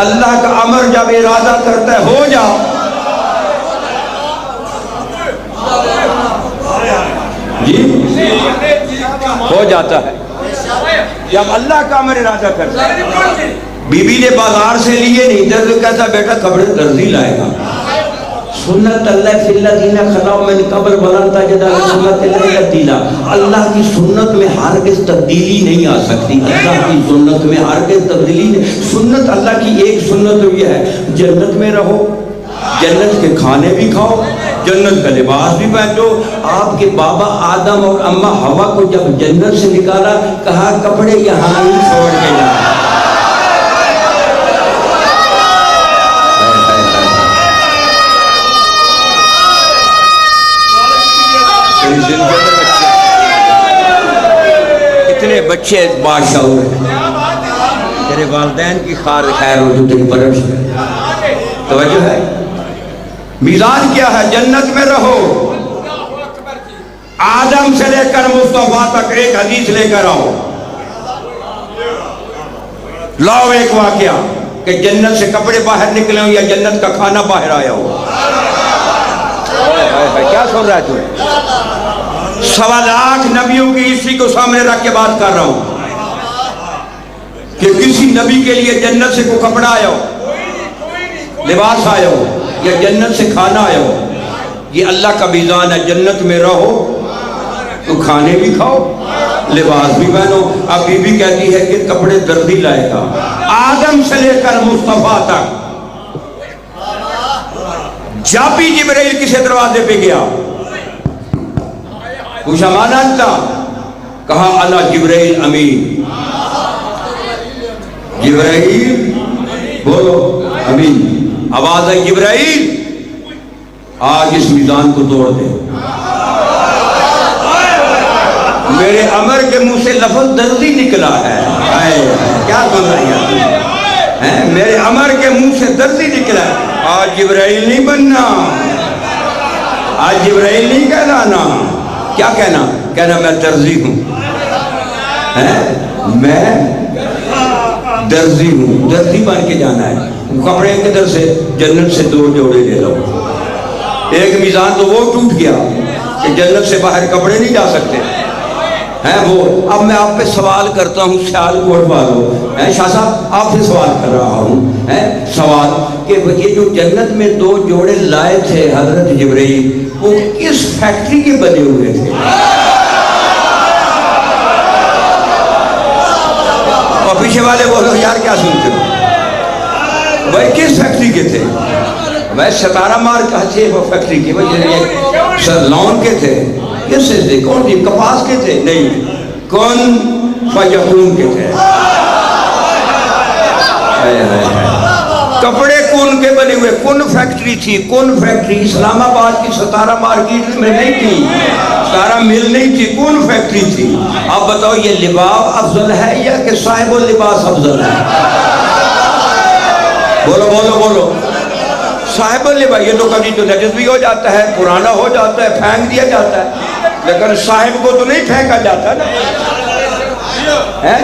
اللہ کا امر جب ارادہ کرتا ہے ہو جا، جی ہو جاتا ہے جب اللہ کا امر ارادہ کرتا ہے۔ بی بی نے بازار سے لیے نہیں، درد کہتا بیٹا کپڑے درزی لائے گا۔ سنت اللہ فی الذین خلو من قبل ولن تجد لسنت اللہ تبدیلا۔ اللہ کی سنت میں ہرگز تبدیلی نہیں آ سکتی، اللہ کی سنت میں ہرگز تبدیلی نہیں۔ سنت اللہ کی ایک سنت یہ ہے جنت میں رہو جنت کے کھانے بھی کھاؤ، جنت کا لباس بھی پہنو۔ آپ کے بابا آدم اور اماں حوا کو جب جنت سے نکالا، کہا کپڑے یہاں ہی چھوڑ کے جاؤ۔ اتنے بچے بادشاہ ہیں، تیرے والدین کی خیر ہو جو تیری پرورش ہے۔ توجہ ہے، میزان کیا ہے؟ جنت میں رہو، آدم سے لے کر مصطفیٰ تک ایک حدیث لے کر آؤ، لاؤ ایک واقعہ کہ جنت سے کپڑے باہر نکلے ہوں یا جنت کا کھانا باہر آیا ہو۔ کیا سن رہا ہے تو؟ 1.25 لاکھ نبیوں کی ہسٹری کو سامنے رکھ کے بات کر رہا ہوں کہ کسی نبی کے لیے جنت سے کوئی کپڑا آیا ہو، لباس آیا ہو یا جنت سے کھانا آیا ہو۔ یہ اللہ کا میزان ہے، جنت میں رہو تو کھانے بھی کھاؤ، لباس بھی پہنو۔ اب بی بی کہتی ہے کہ کپڑے دردی لائے گا، آدم سے لے کر مصطفیٰ تک۔ جب بھی جبرائیل کسی دروازے پہ گیا، پوچھا مانا انتا، کہا انا جبرائیل امین۔ جبرائیل بولو امین، آواز ہے جبرائیل آج اس میزان کو توڑ دے۔ میرے امر کے منہ سے لفظ دردی نکلا ہے، کیا سن رہی ہے؟ میرے امر کے منہ سے دردی نکلا ہے۔ آج جبرائیل نہیں بننا، آج جبرائیل نہیں کہلانا۔ کیا کہنا؟ کہنا میں درزی ہوں، میں درزی ہوں، درزی بن کے جانا ہے۔ کپڑے کدھر سے؟ جنت سے 2 جوڑے لے لو۔ ایک میزان تو وہ ٹوٹ گیا کہ جنت سے باہر کپڑے نہیں جا سکتے ہیں وہ۔ اب میں آپ پہ سوال کرتا ہوں، سیال کوٹ والو، شاہ صاحب آپ سے سوال کر رہا ہوں، سوال کہ یہ جو جنت میں 2 جوڑے لائے تھے حضرت جبرائیل، وہ کس فیکٹری کے بنے ہوئے تھے؟ اور پیچھے والے بولو یار کیا سنتے ہو بھائی، کس فیکٹری کے تھے؟ میں ستارہ مار کا تھے وہ فیکٹری کے، لون کے تھے، کس سے تھے؟ کون تھی؟ کپاس کے تھے؟ نہیں، کون فیکون کے تھے۔ کپڑے کون کے بنے ہوئے؟ کون فیکٹری تھی؟ کون فیکٹری؟ اسلام آباد کی ستارہ مارکیٹ میں نہیں تھی، ستارہ مل نہیں تھی، کون فیکٹری تھی؟ آپ بتاؤ یہ لباس افضل ہے یا کہ صاحب اللباس افضل ہے؟ بولو بولو بولو۔ صاحب اللباس یہ تو کبھی تو نجس بھی ہو جاتا ہے، پرانا ہو جاتا ہے، پھینک دیا جاتا ہے، لیکن صاحب کو تو نہیں پھینکا جاتا نا،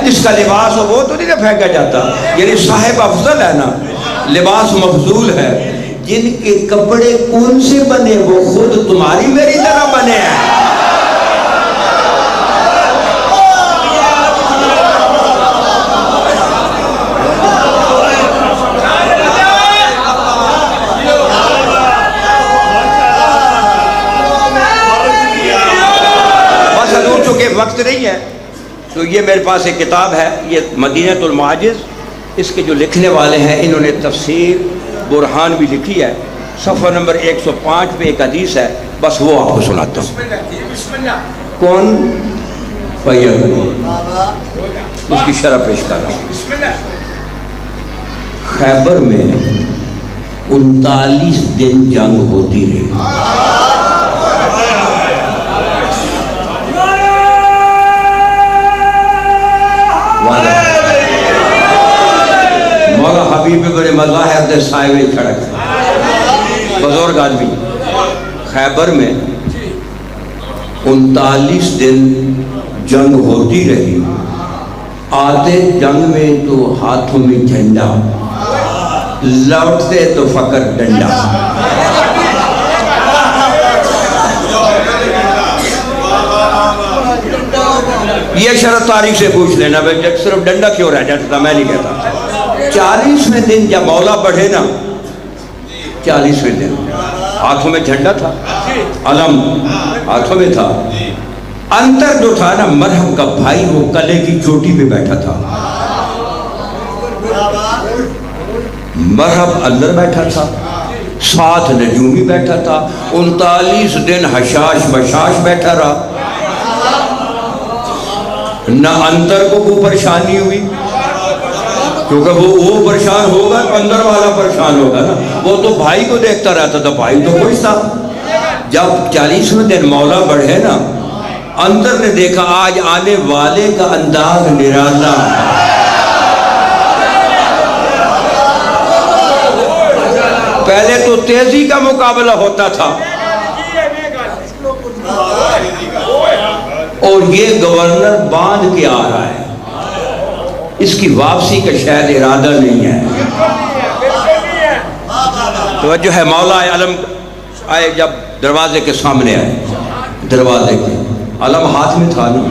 جس کا لباس ہو وہ تو نہیں پھینکا جاتا۔ یعنی صاحب افضل ہے نا، لباس مفضول ہے۔ جن کے کپڑے کون سے بنے وہ خود تمہاری میری طرح بنے ہیں۔ بس حضور چونکہ وقت نہیں ہے تو یہ میرے پاس ایک کتاب ہے، یہ مدینۃ المعاجز، اس کے جو لکھنے والے ہیں انہوں نے تفسیر برہان بھی لکھی ہے۔ صفحہ نمبر 105 پہ ایک حدیث ہے، بس وہ آپ کو سناتا ہوں۔ کون فیض اس کی شرح پیش کر رہا ہوں۔ خیبر میں 39 دن جنگ ہوتی رہی۔ مولا حبیب بڑے مظاہر دے سائے کھڑک بزرگ آدمی۔ خیبر میں 39 دن جنگ ہوتی رہی۔ آتے جنگ میں تو ہاتھوں میں جھنڈا، لوٹتے تو فقر ڈنڈا۔ یہ شرط تاریخ سے پوچھ لینا بھائی، صرف ڈنڈا کیوں رہ جاتا تھا؟ میں نہیں کہتا۔ 40ویں دن جب مولا بڑھے نا، 40ویں دن ہاتھوں میں جھنڈا تھا، علم ہاتھوں میں تھا، انتر جو تھا نا مرہم کا بھائی وہ کلے کی چوٹی پہ بیٹھا تھا، مرہم اندر بیٹھا تھا، ساتھ نجومی بیٹھا تھا، 39 دن حشاش بشاش بیٹھا رہا، نہ انتر کو کوئی پریشانی ہوئی، کیونکہ وہ پریشان ہوگا تو اندر والا پریشان ہوگا نا، وہ تو بھائی کو دیکھتا رہتا تھا، بھائی تو خوش تھا۔ جب 40ویں دن مولا بڑھے نا، اندر نے دیکھا آج آنے والے کا انداز نرالا ہے، پہلے تو تیزی کا مقابلہ ہوتا تھا اور یہ گورنر باندھ کے آ رہا ہے، اس کی واپسی کا شاید ارادہ نہیں ہے۔ توجہ ہے، مولا علم آئے، جب دروازے کے سامنے آئے، دروازے کے علم ہاتھ میں تھا نا،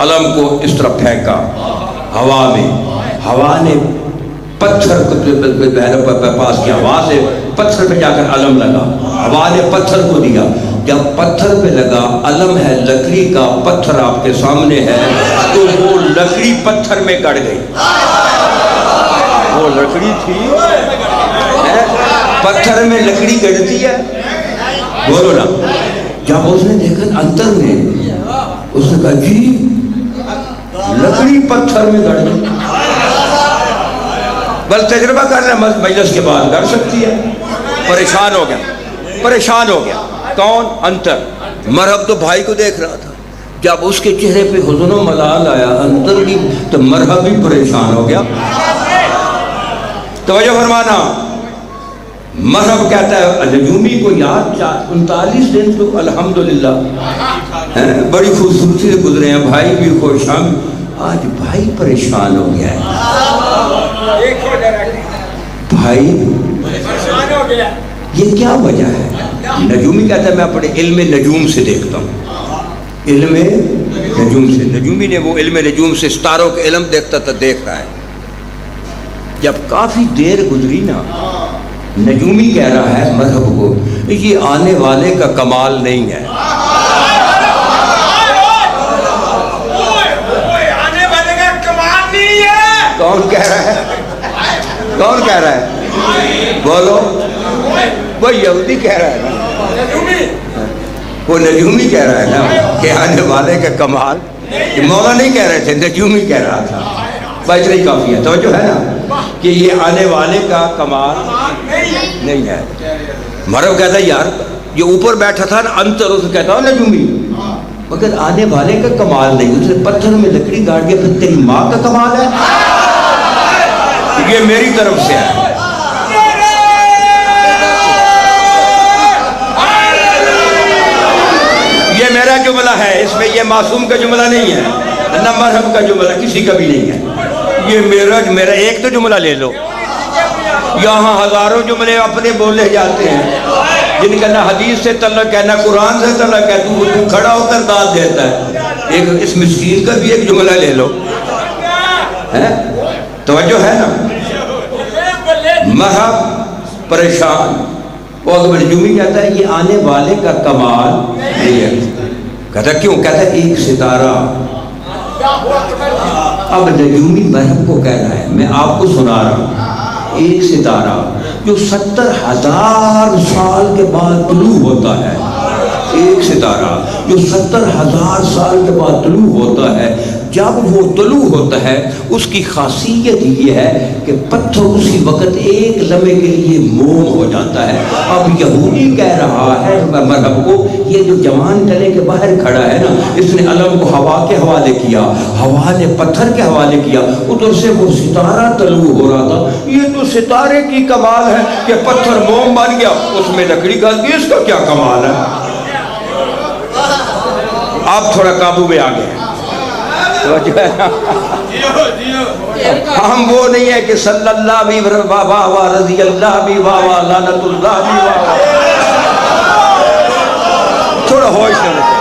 علم کو اس طرح پھینکا ہوا میں، ہوا نے پتھر پاس کی ہوا سے پتھر پہ جا کر علم لگا، ہوا نے پتھر کو دیا، جب پتھر پہ لگا، علم ہے لکڑی کا، پتھر آپ کے سامنے ہے، تو وہ لکڑی پتھر میں گڑ گئی، وہ لکڑی تھی، پتھر میں لکڑی گڑتی ہے، بولو نا۔ جب اس نے دیکھا انتر نے، اس نے کہا جی لکڑی پتھر میں گڑ گئی، بل تجربہ کرنا مجلس کے بعد کر سکتی ہے۔ پریشان ہو گیا، پریشان ہو گیا، کون؟ انتر۔ مرحب تو بھائی کو دیکھ رہا تھا، جب اس کے چہرے پہ حزن و ملال آیا انتر بھی، تو مرحب بھی پریشان ہو گیا۔ توجہ فرمانا، مرحب کہتا ہے نجومی کو یاد 39 دن تو الحمدللہ بڑی خوبصورتی سے گزرے ہیں، بھائی بھی خوش ہیں، آج بھائی پریشان ہو گیا ہے، بھائی یہ کیا وجہ ہے؟ نجومی کہتا ہے میں اپنے علم نجوم سے دیکھتا ہوں، علم نجوم سے۔ نجومی نے وہ علم نجوم سے ستاروں کے علم دیکھتا تھا، دیکھ رہا ہے۔ جب کافی دیر گزری نا، نجومی کہہ رہا ہے مرحب کو، یہ آنے والے کا کمال نہیں ہے، آنے والے کا کمال نہیں ہے۔ کون کہہ رہا ہے؟ کون کہہ رہا ہے؟ بولو، وہ یہودی کہہ رہا ہے نا، وہ نجومی کہہ رہا ہے نا کہ آنے والے کا کمال، مولا نہیں کہہ رہے تھے، نجومی کہہ رہا تھا۔ بس اتنا ہی کافی ہے، توجہ ہے نا کہ یہ آنے والے کا کمال نہیں ہے۔ مرحب کہتا ہے یار یہ اوپر بیٹھا تھا نا انتر، اس کہتا ہوں نجومی، مگر آنے والے کا کمال نہیں، اس نے پتھر میں لکڑی گاڑ کے، پھر تیری ماں کا کمال ہے، یہ میری طرف سے ہے۔ یہ میرا جملہ ہے، اس میں یہ معصوم کا جملہ نہیں ہے، نہ مرحب کا جملہ کسی کا بھی نہیں ہے، یہ میرا ایک تو جملہ لے لو، یہاں ہزاروں جملے اپنے بولے جاتے ہیں جن کا نہ حدیث سے تعلق ہے نہ قرآن سے تعلق ہے، تو کھڑا ہو کر داد دیتا ہے، ایک اس مسکین کا بھی ایک جملہ لے لو، توجہ ہے نا۔ مرحب پریشان، وہ اگر نجومی کہتا ہے یہ آنے والے کا کمال نہیں ہے، کہتا کیوں؟ کہتا ہے ایک ستارہ۔ اب نجومی مرحب کو کہہ رہا ہے، میں آپ کو سنا رہا ہوں، ایک ستارہ جو 70,000 سال کے بعد طلوع ہوتا ہے، ایک ستارہ جو 70,000 سال کے بعد طلوع ہوتا ہے، جب وہ طلوع ہوتا ہے اس کی خاصیت یہ ہے کہ پتھر اسی وقت ایک لمحے کے لیے موم ہو جاتا ہے۔ اب یہودی کہہ رہا ہے مرحب کو، یہ جو جوان گلے کے باہر کھڑا ہے نا، اس نے علم کو ہوا کے حوالے کیا، ہوا نے پتھر کے حوالے کیا، ادھر سے وہ ستارہ طلوع ہو رہا تھا، یہ تو ستارے کی کمال ہے کہ پتھر موم بن گیا، اس میں لکڑی گل گئی، اس کا کیا کمال ہے؟ آپ تھوڑا قابو میں آ گئے، ہم وہ نہیں ہے کہ صلی اللہ بھی واہ رضی اللہ بھی واہ لعنت اللہ بھی واہ، تھوڑا ہوش نہ رکھیں۔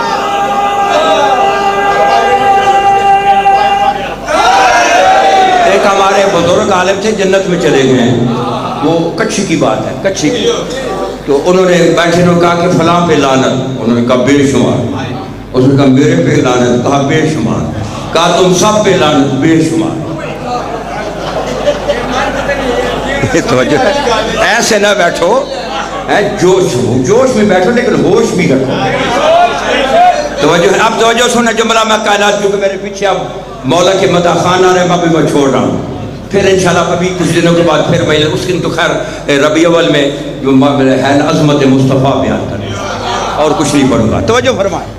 ایک ہمارے بزرگ عالم تھے جنت میں چلے گئے ہیں، وہ کچھ کی بات ہے، کچھ کی، تو انہوں نے بیٹھے نے کہا کہ فلاں پہ لعنت، انہوں نے کہا بے شمار، اس نے کہا میرے پہ لعنت، کہا بے شمار، کہا تم سب پہ لعنت، بے شمار۔ ایسے نہ بیٹھو، جوش میں بیٹھو لیکن ہوش بھی رکھو. توجہ ہے. اب توجہ سننا جملہ میں کائنات کیونکہ میرے پیچھے اب مولا کے مدح خان آ رہے ہیں, میں چھوڑ رہا ہوں. پھر انشاءاللہ ابھی کچھ دنوں کے بعد پھر میں اس دن تو خیر ربیع اول میں جو ہے عظمت مصطفیٰ بیان کریں اور کچھ نہیں پڑھوں گا. توجہ فرمائیں.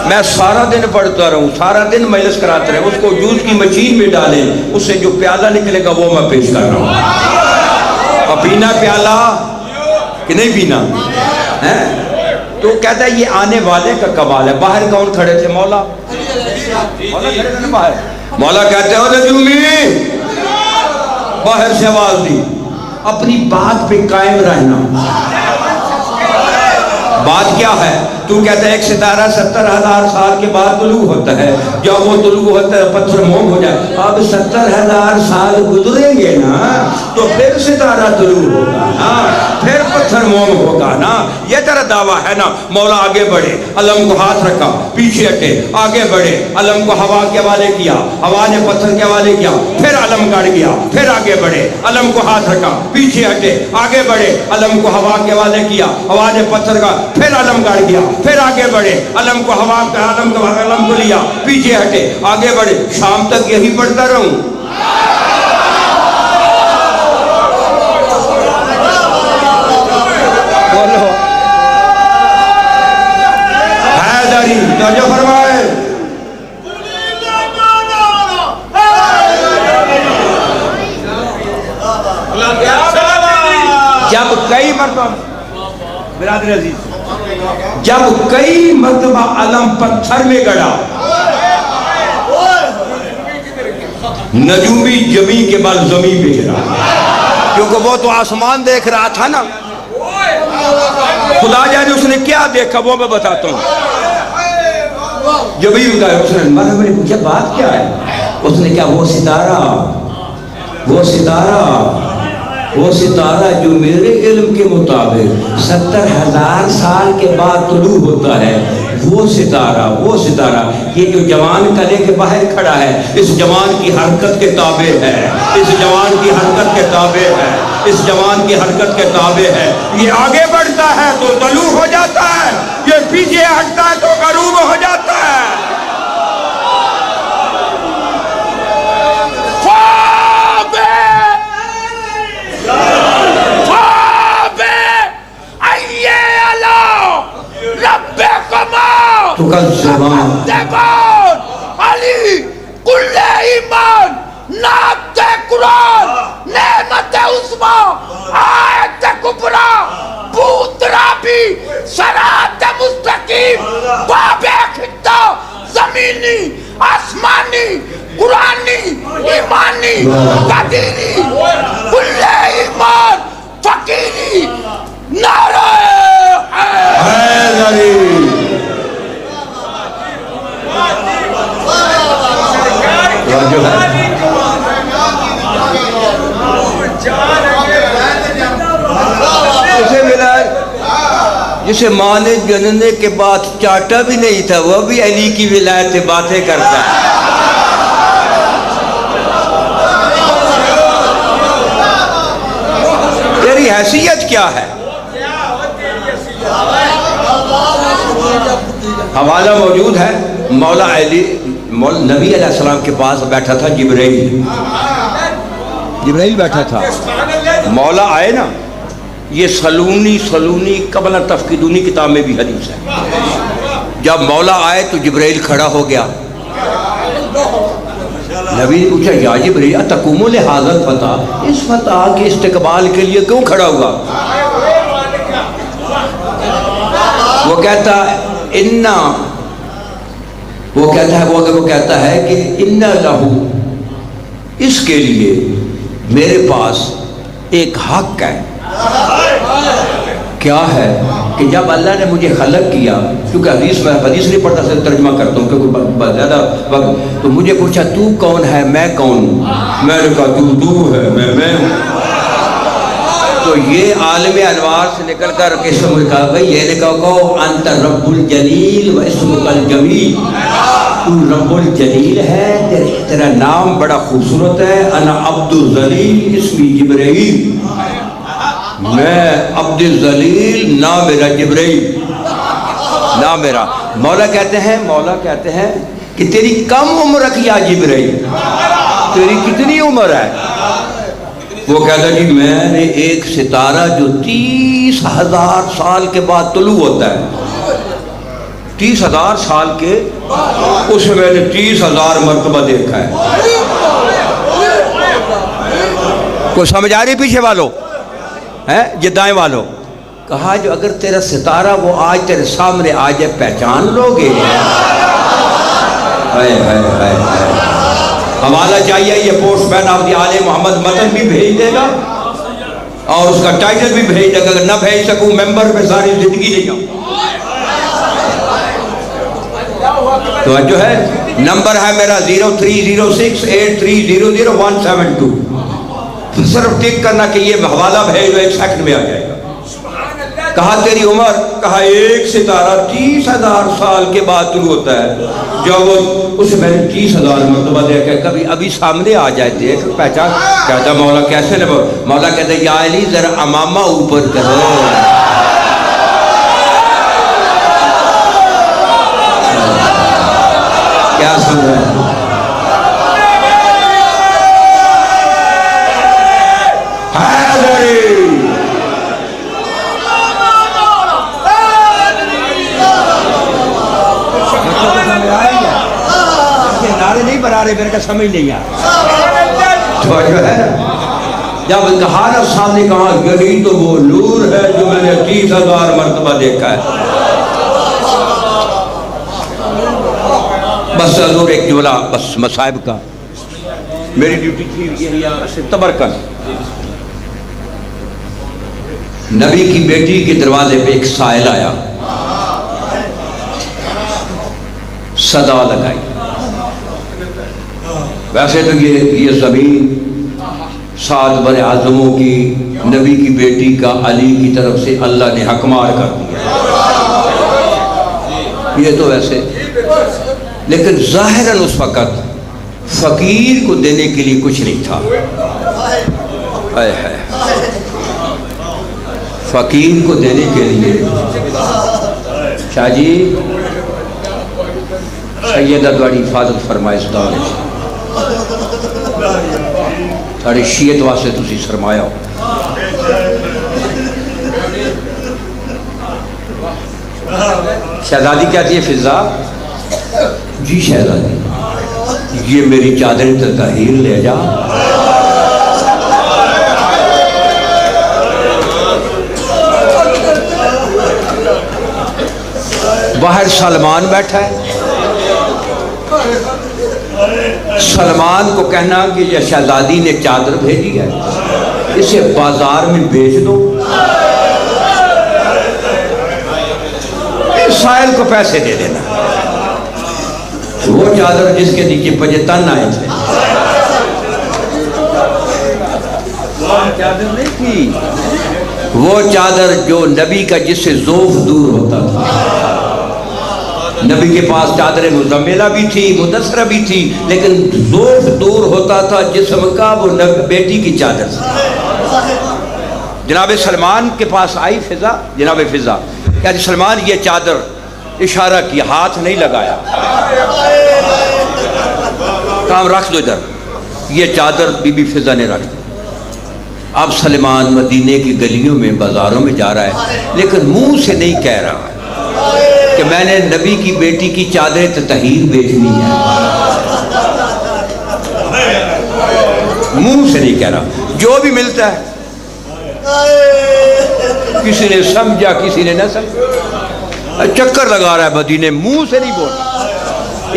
میں سارا دن پڑھتا رہوں, سارا دن مجلس کراتے رہے, اس کو جوس کی مشین میں ڈالیں, اس سے جو پیالہ نکلے گا وہ میں پیش کر رہا ہوں. اور پینا پیالہ کہ نہیں پینا ہے. تو کہتا ہے یہ آنے والے کا کمال ہے. باہر کون کھڑے تھے؟ مولا. مولا کھڑے تھے باہر. مولا کہتے ہو نجومی, باہر سے آواز دی, اپنی بات پہ قائم رہنا. بات کیا ہے؟ تو کہتا ہے ایک ستارہ 70,000 سال کے بعد طلوع ہوتا ہے. جب وہ طلوع ہوتا ہے پتھر موم ہو جائے. اب 70,000 سال گزریں گے نا تو پھر ستارہ طلوع ہوگا نا, پھر پتھر موم ہوگا نا. یہ تیرا دعویٰ ہے نا. مولا آگے بڑھے, علم کو ہاتھ رکھا, پیچھے ہٹے, آگے بڑھے, علم کو ہوا کے حوالے کیا, ہوا نے پتھر کے حوالے کیا, پھر علم گڑ گیا, پھر آگے بڑھے, علم کو ہاتھ رکھا, پیچھے ہٹے, آگے بڑھے, علم کو ہوا کے حوالے کیا, ہوا نے پتھر کا, پھر علم گڑ گیا, پھر آگے بڑھے, علم کو ہوا کا, علم کو لیا, پیچھے ہٹے, آگے بڑھے. شام تک یہی پڑھتا رہوں. بولو حیدری. توجہ فرمائے. جب کئی مرتبہ برادر عزیز, جب کئی مرتبہ علم پتھر میں گڑا, نجومی جمی کے بعد زمین پہ گرا, کیونکہ وہ تو آسمان دیکھ رہا تھا نا. خدا جانے اس نے کیا دیکھا وہ میں بتاتا ہوں. جبریل کا اس نے پوچھا بات کیا ہے؟ اس نے کہا وہ ستارہ جو میرے علم کے مطابق 70,000 سال کے بعد طلوع ہوتا ہے, وہ ستارہ یہ جو جوان کلے کے باہر کھڑا ہے, اس جوان کی حرکت کے تابع ہے, اس جوان کی حرکت کے تابع ہے, اس جوان کی حرکت کے تابع ہے. یہ آگے بڑھتا ہے تو طلوع ہو جاتا ہے, یہ پیچھے ہٹتا ہے تو غروب ہو جاتا ہے. علی کل ایمان نعت قرآن نعمت عظما آیت کبرا بوترابی صراط مستقیم باب خطہ زمینی آسمانی قرآنی ایمانی قدیری کل ایمان فقیری نعرہ حیدری. جسے ماں نے جننے کے بعد چاٹا بھی نہیں تھا, وہ بھی علی کی ولایت سے باتیں کرتا ہے. تیری حیثیت کیا ہے؟ حوالہ موجود ہے. مولا نبی علیہ السلام کے پاس بیٹھا تھا جبرائیل بیٹھا تھا. مولا آئے نا, یہ سلونی قبل تفقیدونی کتاب میں بھی حدیث ہے. جب مولا آئے تو جبرائیل کھڑا ہو گیا. نبی نے پوچھا یا جبرائیل اتقوم لہذا الفتح, اس فتح کے استقبال کے لیے کیوں کھڑا ہوگا؟ وہ کہتا ہے کہ اِنَّ لَهُ, اس کے لیے میرے پاس ایک حق ہے. کیا ہے؟ کہ جب اللہ نے مجھے خلق کیا, کیونکہ حدیث نہیں پڑھتا سے ترجمہ کرتا ہوں کیونکہ زیادہ وقت, تو مجھے پوچھا تو کون ہے, میں کون ہوں؟ میں نے کہا تو ہے, میں ہوں. تو یہ عالم انوار سے نکل کر اسم کہا گئی, یہ نے کہا انت رب الجلیل و اسمک الجمیل, تو رب الجلیل ہے, تیرا نام بڑا خوبصورت ہے. انا عبد الذلیل اسمی جبرائیل. میں عبد ذلیل نہ میرا جبرائیل نہ میرا مولا کہتے ہیں کہ تیری کم عمر کیا جبرائیل، تیری کتنی عمر ہے؟ وہ کہتا جی میں نے ایک ستارہ جو 30,000 سال کے بعد طلوع ہوتا ہے، 30,000 سال کے، اس میں نے 30,000 مرتبہ دیکھا ہے۔ کوئی سمجھ آ رہی پیچھے والوں ہے یہ دائیں والوں؟ کہا جو اگر تیرا ستارہ وہ آج تیرے سامنے آ جائے پہچان لو گے؟ حوالہ چاہیے، یہ پوسٹ مین آف دی آل محمد متن بھی بھیج دے گا اور اس کا ٹائٹل بھی بھیج دے گا، اگر نہ بھیج سکوں ممبر پہ ساری زندگی نہیں آؤں۔ تو جو ہے نمبر ہے میرا 030683000172، صرف ٹک کرنا کہ یہ حوالہ بھیج دو، 1 سیکنڈ میں آ جائے گا۔ کہا تیری عمر، کہا ایک ستارہ 30,000 سال کے بعد طلوع ہوتا ہے، جب اسے میں نے 30,000 مرتبہ دیکھا، کبھی ابھی سامنے آ جائے دیکھ پہچان۔ کہتا مولا کیسے نہ؟ مولا کہتا یا علی ذرا امامہ اوپر کرو۔ کیا سن رہے ہیں؟ نعرے نہیں بنا رہے، میرے کا سمجھ نہیں آ تو جو ہے جب کہا نا صاحب نے کہا یہی تو وہ نور ہے جو میں نے 30,000 مرتبہ دیکھا ہے۔ بس حضور ایک جملہ بس مصائب کا، میری ڈیوٹی تھی یہ تبرکن۔ نبی کی بیٹی کے دروازے پہ ایک سائل آیا، صدا لگائی۔ ویسے تو یہ زمین 7 بر اعظموں کی، نبی کی بیٹی کا علی کی طرف سے اللہ نے حکمار کر دیا، یہ تو ویسے، لیکن ظاہراً اس وقت فقیر کو دینے کے لیے کچھ نہیں تھا۔ فقیر کو دینے کے لیے شاہ جی سیدہ دوڑی حفاظت فرمائے اس دور ساڑھے شیعت واسطے تسی سرمایہ ہو۔ شہزادی کہتی ہے فضا جی شہزادی یہ میری چادر تطہیر لے جا۔ باہر سلمان بیٹھا ہے، سلمان کو کہنا کہ یہ شہزادی نے چادر بھیجی ہے، اسے بازار میں بیچ دو، سائل کو پیسے دے دینا۔ وہ چادر جس کے نیچے 5 تن آئے تھے، چادر نہیں تھی وہ چادر جو نبی کا جس سے ذوف دور ہوتا تھا۔ نبی کے پاس چادر مزملہ بھی تھی، مدثرہ بھی تھی، لیکن ذوف دور ہوتا تھا جسم کا، وہ بیٹی کی چادر سے۔ جناب سلمان کے پاس آئی فضا، جناب فضا کہا جی سلمان یہ چادر، اشارہ کیا، ہاتھ نہیں لگایا، کام رکھ دو ادھر، یہ چادر بی بی فضا نے رکھ دی۔ اب سلمان مدینے کی گلیوں میں بازاروں میں جا رہا ہے، لیکن منہ سے نہیں کہہ رہا کہ میں نے نبی کی بیٹی کی چادر تطہیر بیچنی ہے، منہ سے نہیں کہہ رہا، جو بھی ملتا ہے کسی نے سمجھا کسی نے نہ سمجھا، چکر لگا رہا ہے مدینے، منہ سے نہیں بولا۔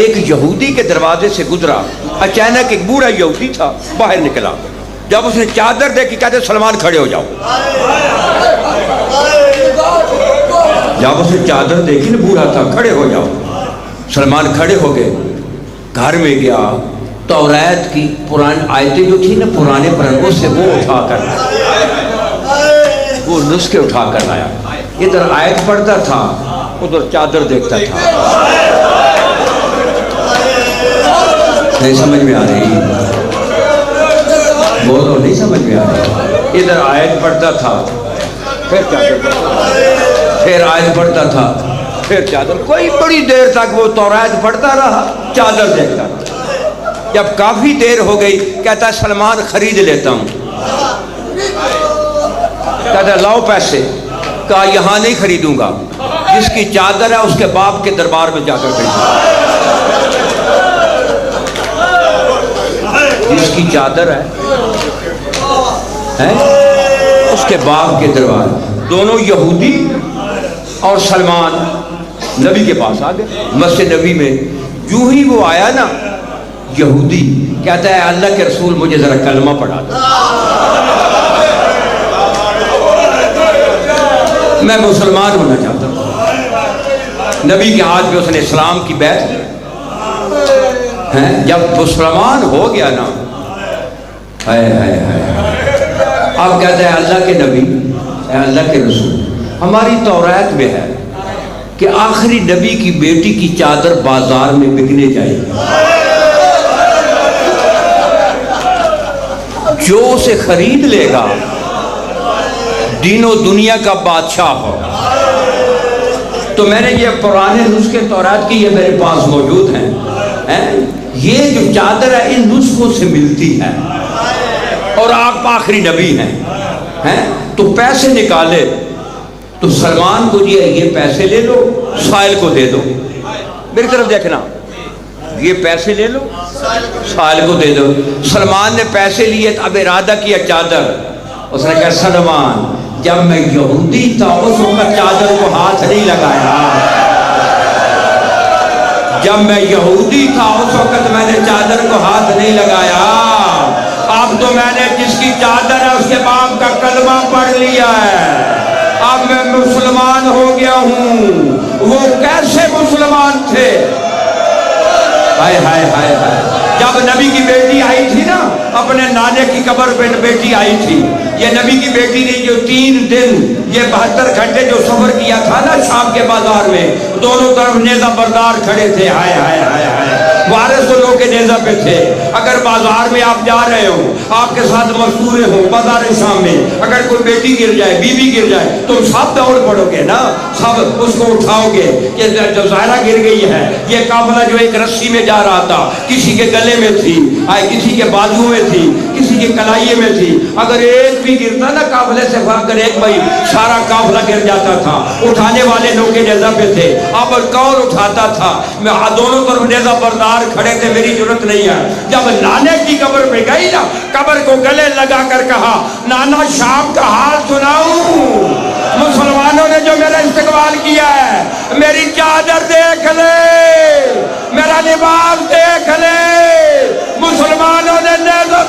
ایک یہودی کے دروازے سے گزرا، اچانک ایک بوڑھا یہودی تھا باہر نکلا، جب اس نے چادر دیکھی کہتے سلمان کھڑے ہو جاؤ۔ جب اس نے چادر دیکھی نا، بوڑھا تھا، کھڑے ہو جاؤ۔ سلمان کھڑے ہو گئے، گھر میں گیا، توریت کی پرانی آیتیں جو تھی نا پرانے پرنگوں سے وہ اٹھا کر وہ نسخے اٹھا کر لایا، ادھر آیت پڑھتا تھا ادھر چادر دیکھتا تھا۔ نہیں سمجھ میں آ رہی؟ بولو نہیں سمجھ میں آ رہی؟ ادھر آیت پڑھتا تھا پھر چادر، پھر آیت پڑھتا تھا، پھر چادر، کوئی بڑی دیر تک وہ تورات پڑھتا رہا، چادر دیکھتا رہا۔ جب کافی دیر ہو گئی کہتا سلمان خرید لیتا ہوں، کہتا لاؤ پیسے، کہا یہاں نہیں خریدوں گا، جس کی چادر ہے اس کے باپ کے دربار میں جا کر خریدوں، جس کی چادر ہے اس کے باپ کے دربار۔ دونوں یہودی اور سلمان نبی کے پاس آ گئے مسجد نبی میں۔ یوں ہی وہ آیا نا یہودی، کہتا ہے اللہ کے رسول مجھے ذرا کلمہ پڑھا دو، میں مسلمان ہونا چاہتا ہوں۔ نبی کے ہاتھ میں اس نے اسلام کی بیعت لی۔ جب مسلمان ہو گیا نا، اب کہتا ہے اللہ کے نبی، اے اللہ کے رسول، ہماری تورات میں ہے کہ آخری نبی کی بیٹی کی چادر بازار میں بکنے جائے گی، جو اسے خرید لے گا دین و دنیا کا بادشاہ ہو۔ تو میں نے یہ پرانے نسخے تورات کی یہ میرے پاس موجود ہیں، یہ جو چادر ہے ان نسخوں سے ملتی ہے، اور آپ آخری نبی ہیں، تو پیسے نکالے تو سلمان کو یہ پیسے لے لو، سائل کو دے دو، میری طرف دیکھنا، یہ پیسے لے لو سائل کو دے دو۔ سلمان نے پیسے لیے، اب ارادہ کیا چادر، اس نے کہا سلمان جب میں یہودی تھا اس وقت چادر کو ہاتھ نہیں لگایا، جب میں یہودی تھا اس وقت میں نے چادر کو ہاتھ نہیں لگایا، اب تو میں نے جس کی چادر ہے اس کے باپ کا کلمہ پڑھ لیا ہے، اب میں مسلمان ہو گیا ہوں۔ وہ کیسے مسلمان تھے؟ ہائے ہائے ہائے ہائے، جب نبی کی بیٹی آئی تھی نا، اپنے نانے کی قبر پہ بیٹی آئی تھی، یہ نبی کی بیٹی نے جو 3 دن یہ 72 گھنٹے جو سفر کیا تھا نا شام کے بازار میں، دونوں طرف نیزہ بردار کھڑے تھے، ہائے ہائے ہائے ہائے، وارث تو لوگ کے نیزہ پہ تھے۔ اگر بازار میں آپ جا رہے ہو، آپ کے ساتھ مستورے ہو بازار شام میں، اگر کوئی بیٹی گر جائے، بیوی گر جائے، تم سب دوڑ پڑو گے نا، سب اس کو اٹھاؤ گے کہ جو زائرہ گر گئی ہے۔ یہ قافلہ جو ایک رسی میں جا رہا تھا، کسی کے گلے میں تھی، کسی کے بازو میں تھی، کسی کے کلائیے میں تھی، اگر ایک بھی گرتا نا قافلے سے اگر ایک بھائی، سارا قافلہ گر جاتا تھا۔ اٹھانے والے لوگ کے نیزہ پہ تھے، اب کون اٹھاتا تھا؟ میں دونوں طرف نیزہ بردار کھڑے تھے، میری ضرورت نہیں ہے۔ جب نانے کی قبر پہ گئی نا، قبر کو گلے لگا کر کہا نانا شام کا حال سناؤں؟ مسلمانوں نے جو میرا استقبال کیا ہے، میری چادر دیکھ لے، میرا لباس دیکھ لے، مسلمانوں نے نیزہ